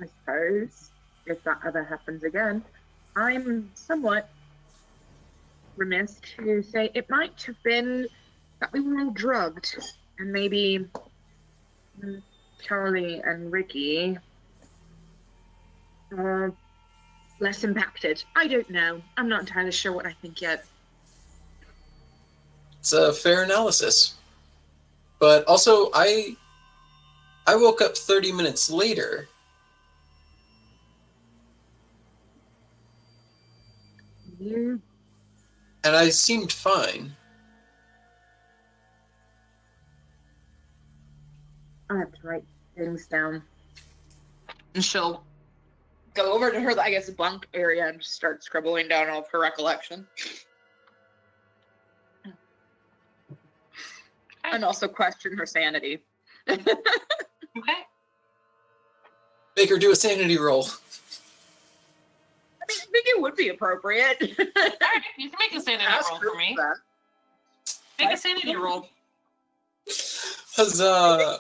Speaker 4: I suppose if that ever happens again, I'm somewhat remiss to say it might have been that we were all drugged and maybe Charlie and Ricky are less impacted. I don't know. I'm not entirely sure what I think yet.
Speaker 2: It's a fair analysis. But also, I woke up 30 minutes later.
Speaker 4: You
Speaker 2: And I seemed fine.
Speaker 4: I have to write things down. And she'll go over to her, I guess, bunk area and just start scribbling down all of her recollection. And also question her sanity.
Speaker 1: Okay.
Speaker 2: Make her do a sanity roll.
Speaker 4: I mean, I think it would be appropriate.
Speaker 1: All right, you can make a sanity
Speaker 4: Ask
Speaker 1: roll
Speaker 4: her
Speaker 1: for me.
Speaker 4: that.
Speaker 1: Make a sanity roll.
Speaker 2: Huzzah!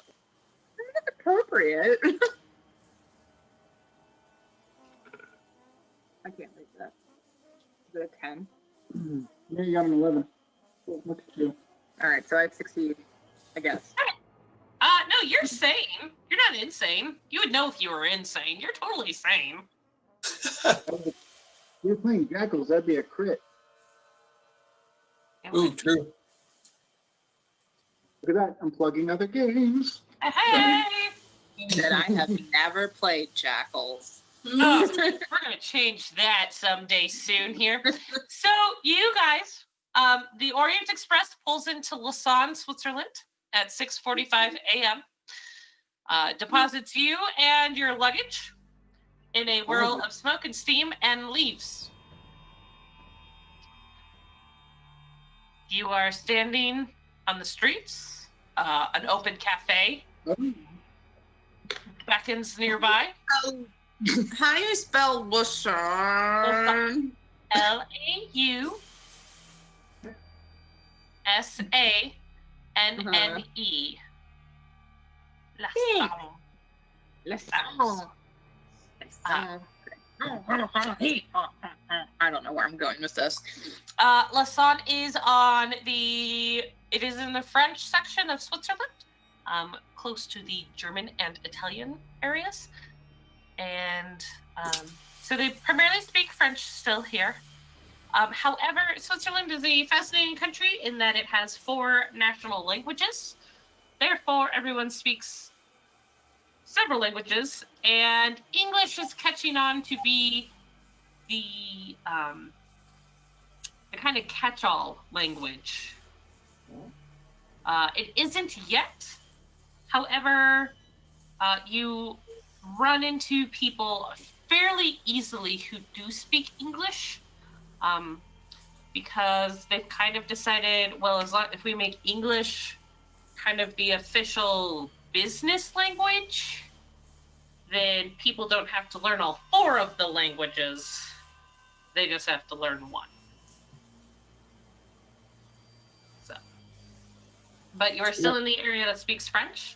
Speaker 4: It's appropriate. I can't read that. Is it a 10?
Speaker 3: Yeah, you got an 11. Look at you.
Speaker 4: All right, so I succeed, I guess.
Speaker 1: No, you're sane. You're not insane. You would know if you were insane. You're totally sane.
Speaker 3: You're playing Jackals, that'd be a crit.
Speaker 2: Ooh, true.
Speaker 3: Look at that, I'm plugging other games.
Speaker 1: Hey!
Speaker 4: That I have never played Jackals.
Speaker 1: Oh, we're gonna change that someday soon here. So you guys, the Orient Express pulls into Lausanne, Switzerland at 6:45 a.m. deposits you and your luggage in a whirl of smoke and steam and leaves. You are standing on the streets. An open cafe beckons nearby.
Speaker 4: How do you spell Lausanne?
Speaker 1: Laussanne.
Speaker 4: Lausanne. I don't know where I'm going with this.
Speaker 1: Lausanne is it is in the French section of Switzerland, close to the German and Italian areas. And so they primarily speak French still here. However, Switzerland is a fascinating country in that it has 4 national languages. Therefore, everyone speaks several languages, and English is catching on to be the kind of catch-all language. It isn't yet. However, you run into people fairly easily who do speak English, because they've kind of decided, well, if we make English kind of the official business language, then people don't have to learn all 4 of the languages. They just have to learn 1. So, but you're still in the area that speaks French,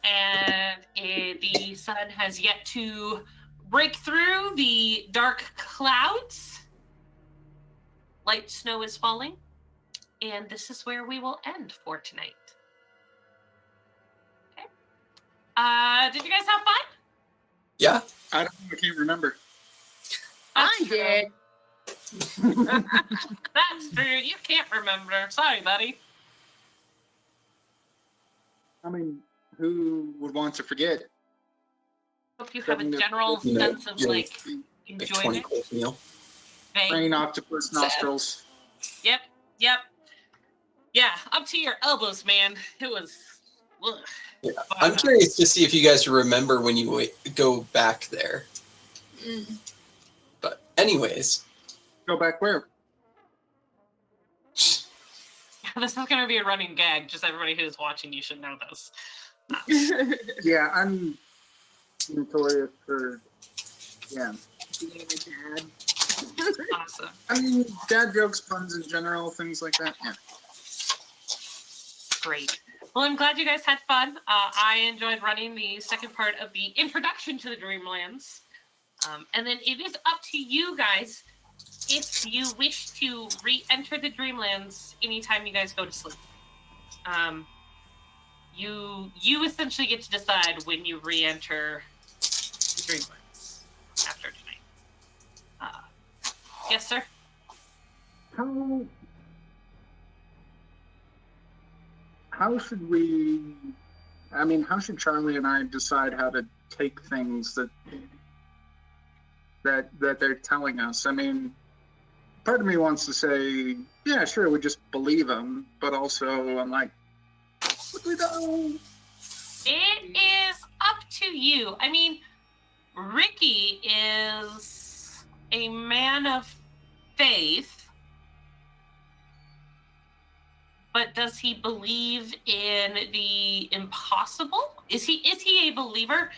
Speaker 1: and the sun has yet to break through the dark clouds. Light snow is falling, and this is where we will end for tonight. Okay. Did you guys have fun?
Speaker 2: Yeah.
Speaker 3: I can't remember.
Speaker 4: I did.
Speaker 1: That's true. You can't remember. Sorry, buddy.
Speaker 3: I mean, who would want to forget?
Speaker 1: Hope you have a general sense of
Speaker 2: like 20
Speaker 1: enjoyment.
Speaker 2: course meal.
Speaker 3: Brain octopus nostrils.
Speaker 1: Yep. Yeah, up to your elbows, man. It was. Ugh.
Speaker 2: Yeah. I'm curious to see if you guys remember when you go back there. But anyways.
Speaker 3: Go back where?
Speaker 1: This is going to be a running gag. Just everybody who's watching, you should know this.
Speaker 3: Yeah, I'm notorious for,
Speaker 4: Being a dad.
Speaker 1: Awesome.
Speaker 3: I mean, dad jokes, puns in general, things like that. Yeah.
Speaker 1: Great. Well, I'm glad you guys had fun. I enjoyed running the second part of the introduction to the Dreamlands. And then it is up to you guys if you wish to re-enter the Dreamlands anytime you guys go to sleep. You essentially get to decide when you re-enter the Dreamlands after tonight. Yes, sir?
Speaker 3: How should we, how should Charlie and I decide how to take things that they're telling us? I mean, part of me wants to say, yeah, sure, we just believe them, but also I'm like, what do we know?
Speaker 1: It is up to you. I mean, Ricky is a man of faith, but does he believe in the impossible? Is he a believer?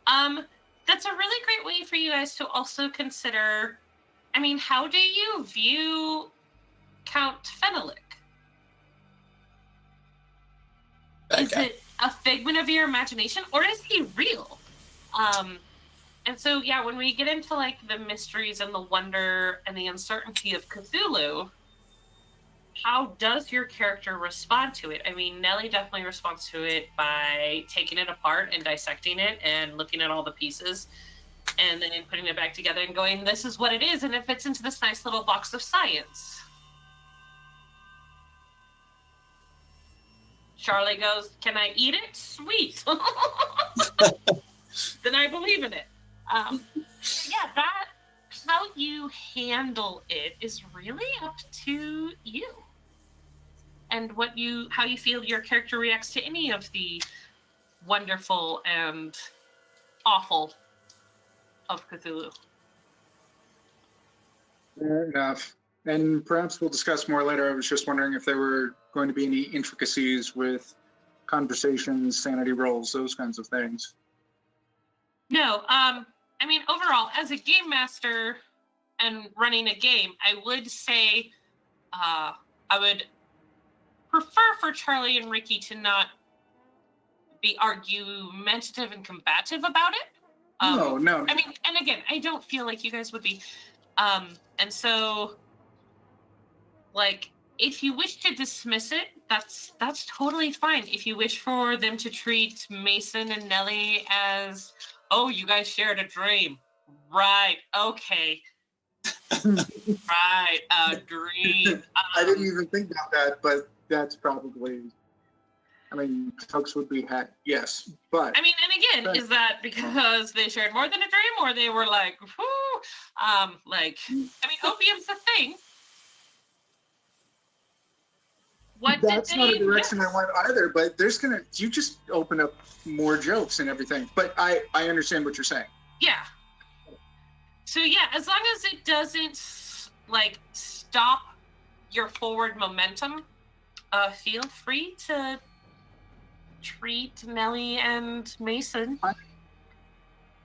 Speaker 1: That's a really great way for you guys to also consider. I mean, how do you view Count Fenelick? Is it a figment of your imagination, or is he real? And so, yeah, when we get into like the mysteries and the wonder and the uncertainty of Cthulhu, how does your character respond to it? I mean, Nellie definitely responds to it by taking it apart and dissecting it and looking at all the pieces and then putting it back together and going, this is what it is, and it fits into this nice little box of science. Charlie goes, can I eat it? Sweet. Then I believe in it. Yeah, how you handle it is really up to you. And how you feel your character reacts to any of the wonderful and awful of Cthulhu.
Speaker 3: Fair enough. And perhaps we'll discuss more later. I was just wondering if there were going to be any intricacies with conversations, sanity rolls, those kinds of things.
Speaker 1: No, I mean, overall, as a game master and running a game, I would say I would prefer for Charlie and Ricky to not be argumentative and combative about it.
Speaker 3: No.
Speaker 1: I mean, and again, I don't feel like you guys would be. And so, like, if you wish to dismiss it, that's totally fine. If you wish for them to treat Mason and Nellie as, oh, you guys shared a dream. Right, okay. Right, a dream.
Speaker 3: I didn't even think about that, but that's probably, I mean, folks would be happy. Yes, but.
Speaker 1: I mean, and again, is that because they shared more than a dream, or they were like, whoo, like, I mean, opium's a thing. What
Speaker 3: That's
Speaker 1: did
Speaker 3: not
Speaker 1: they
Speaker 3: a direction
Speaker 1: miss?
Speaker 3: I went either, but you just open up more jokes and everything. But I understand what you're saying.
Speaker 1: Yeah. So yeah, as long as it doesn't like stop your forward momentum, feel free to treat Nellie and Mason.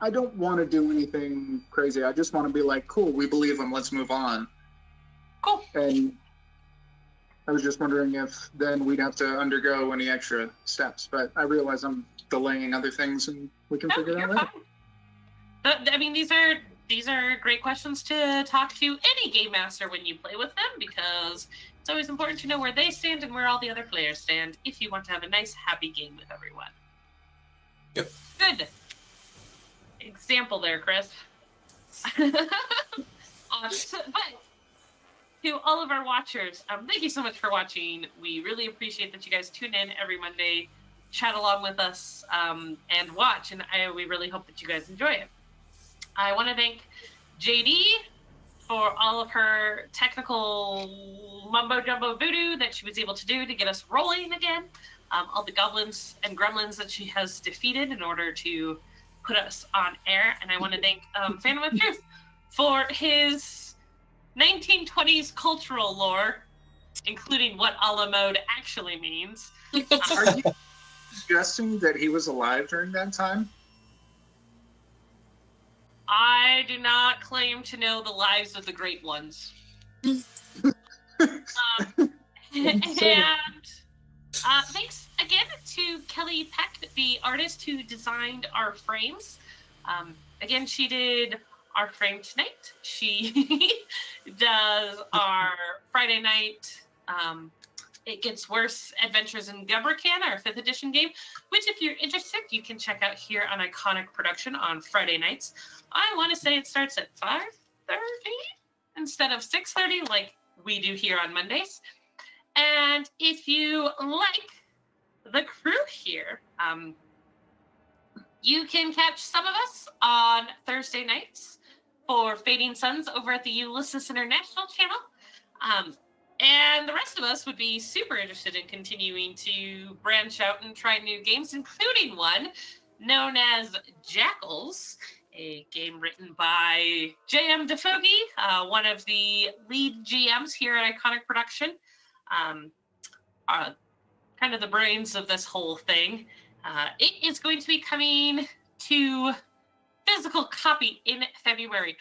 Speaker 3: I don't want to do anything crazy. I just want to be like, cool, we believe him, let's move on.
Speaker 1: Cool.
Speaker 3: And I was just wondering if then we'd have to undergo any extra steps, but I realize I'm delaying other things and we can figure that out.
Speaker 1: But, I mean, these are great questions to talk to any game master when you play with them, because it's always important to know where they stand and where all the other players stand if you want to have a nice, happy game with everyone.
Speaker 2: Yep.
Speaker 1: Good example there, Chris. But to all of our watchers, thank you so much for watching. We really appreciate that you guys tune in every Monday, chat along with us, and watch. And we really hope that you guys enjoy it. I want to thank JD for all of her technical mumbo jumbo voodoo that she was able to do to get us rolling again. All the goblins and gremlins that she has defeated in order to put us on air. And I want to thank Phantom of Truth for his 1920s cultural lore, including what a la mode actually means.
Speaker 3: Are you suggesting that he was alive during that time?
Speaker 1: I do not claim to know the lives of the great ones. And thanks again to Kelly Peck, the artist who designed our frames. Again, she did our frame tonight. She does our Friday night It Gets Worse Adventures in Gubbercan, our 5th edition game, which if you're interested, you can check out here on Iconic Production on Friday nights. I want to say it starts at 5:30 instead of 6:30 like we do here on Mondays. And if you like the crew here, you can catch some of us on Thursday nights for Fading Suns over at the Ulysses International channel. And the rest of us would be super interested in continuing to branch out and try new games, including one known as Jackals, a game written by J.M. DeFogie, one of the lead GMs here at Iconic Production, kind of the brains of this whole thing. It is going to be coming to physical copy in February.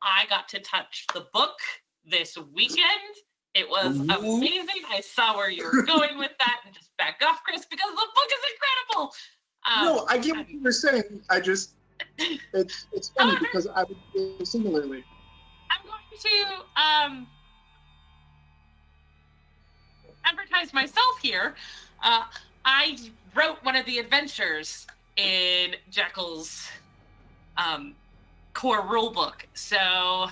Speaker 1: I got to touch the book this weekend. It was amazing. I saw where you were going with that, and just back off, Chris, because the book is incredible.
Speaker 3: No, I get what you were saying. I just, it's funny because I would feel similarly.
Speaker 1: I'm going to advertise myself here. I wrote one of the adventures in Jekyll's core rulebook, so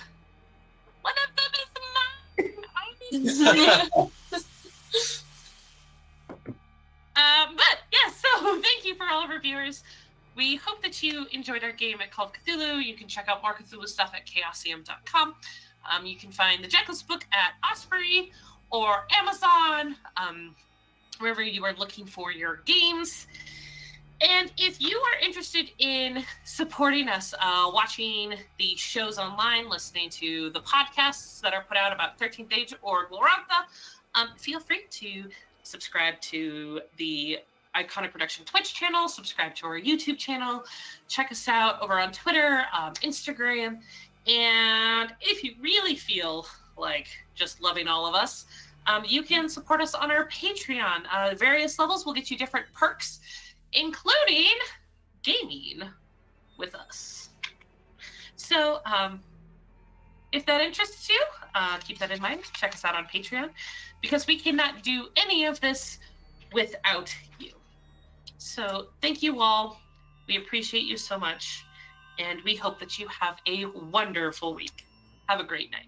Speaker 1: one of them is mine. But yeah, so thank you for all of our viewers. We hope that you enjoyed our game at Call of Cthulhu. You can check out more Cthulhu stuff at chaosium.com. You can find the Jekyll's book at Osprey or Amazon, wherever you are looking for your games. And if you are interested in supporting us, watching the shows online, listening to the podcasts that are put out about 13th Age or Glorantha, feel free to subscribe to the Iconic Production Twitch channel, subscribe to our YouTube channel, check us out over on Twitter, Instagram, and if you really feel like just loving all of us, you can support us on our Patreon. Various levels will get you different perks, including gaming with us. So if that interests you, keep that in mind. Check us out on Patreon, because we cannot do any of this without you. So thank you all. We appreciate you so much, and we hope that you have a wonderful week. Have a great night.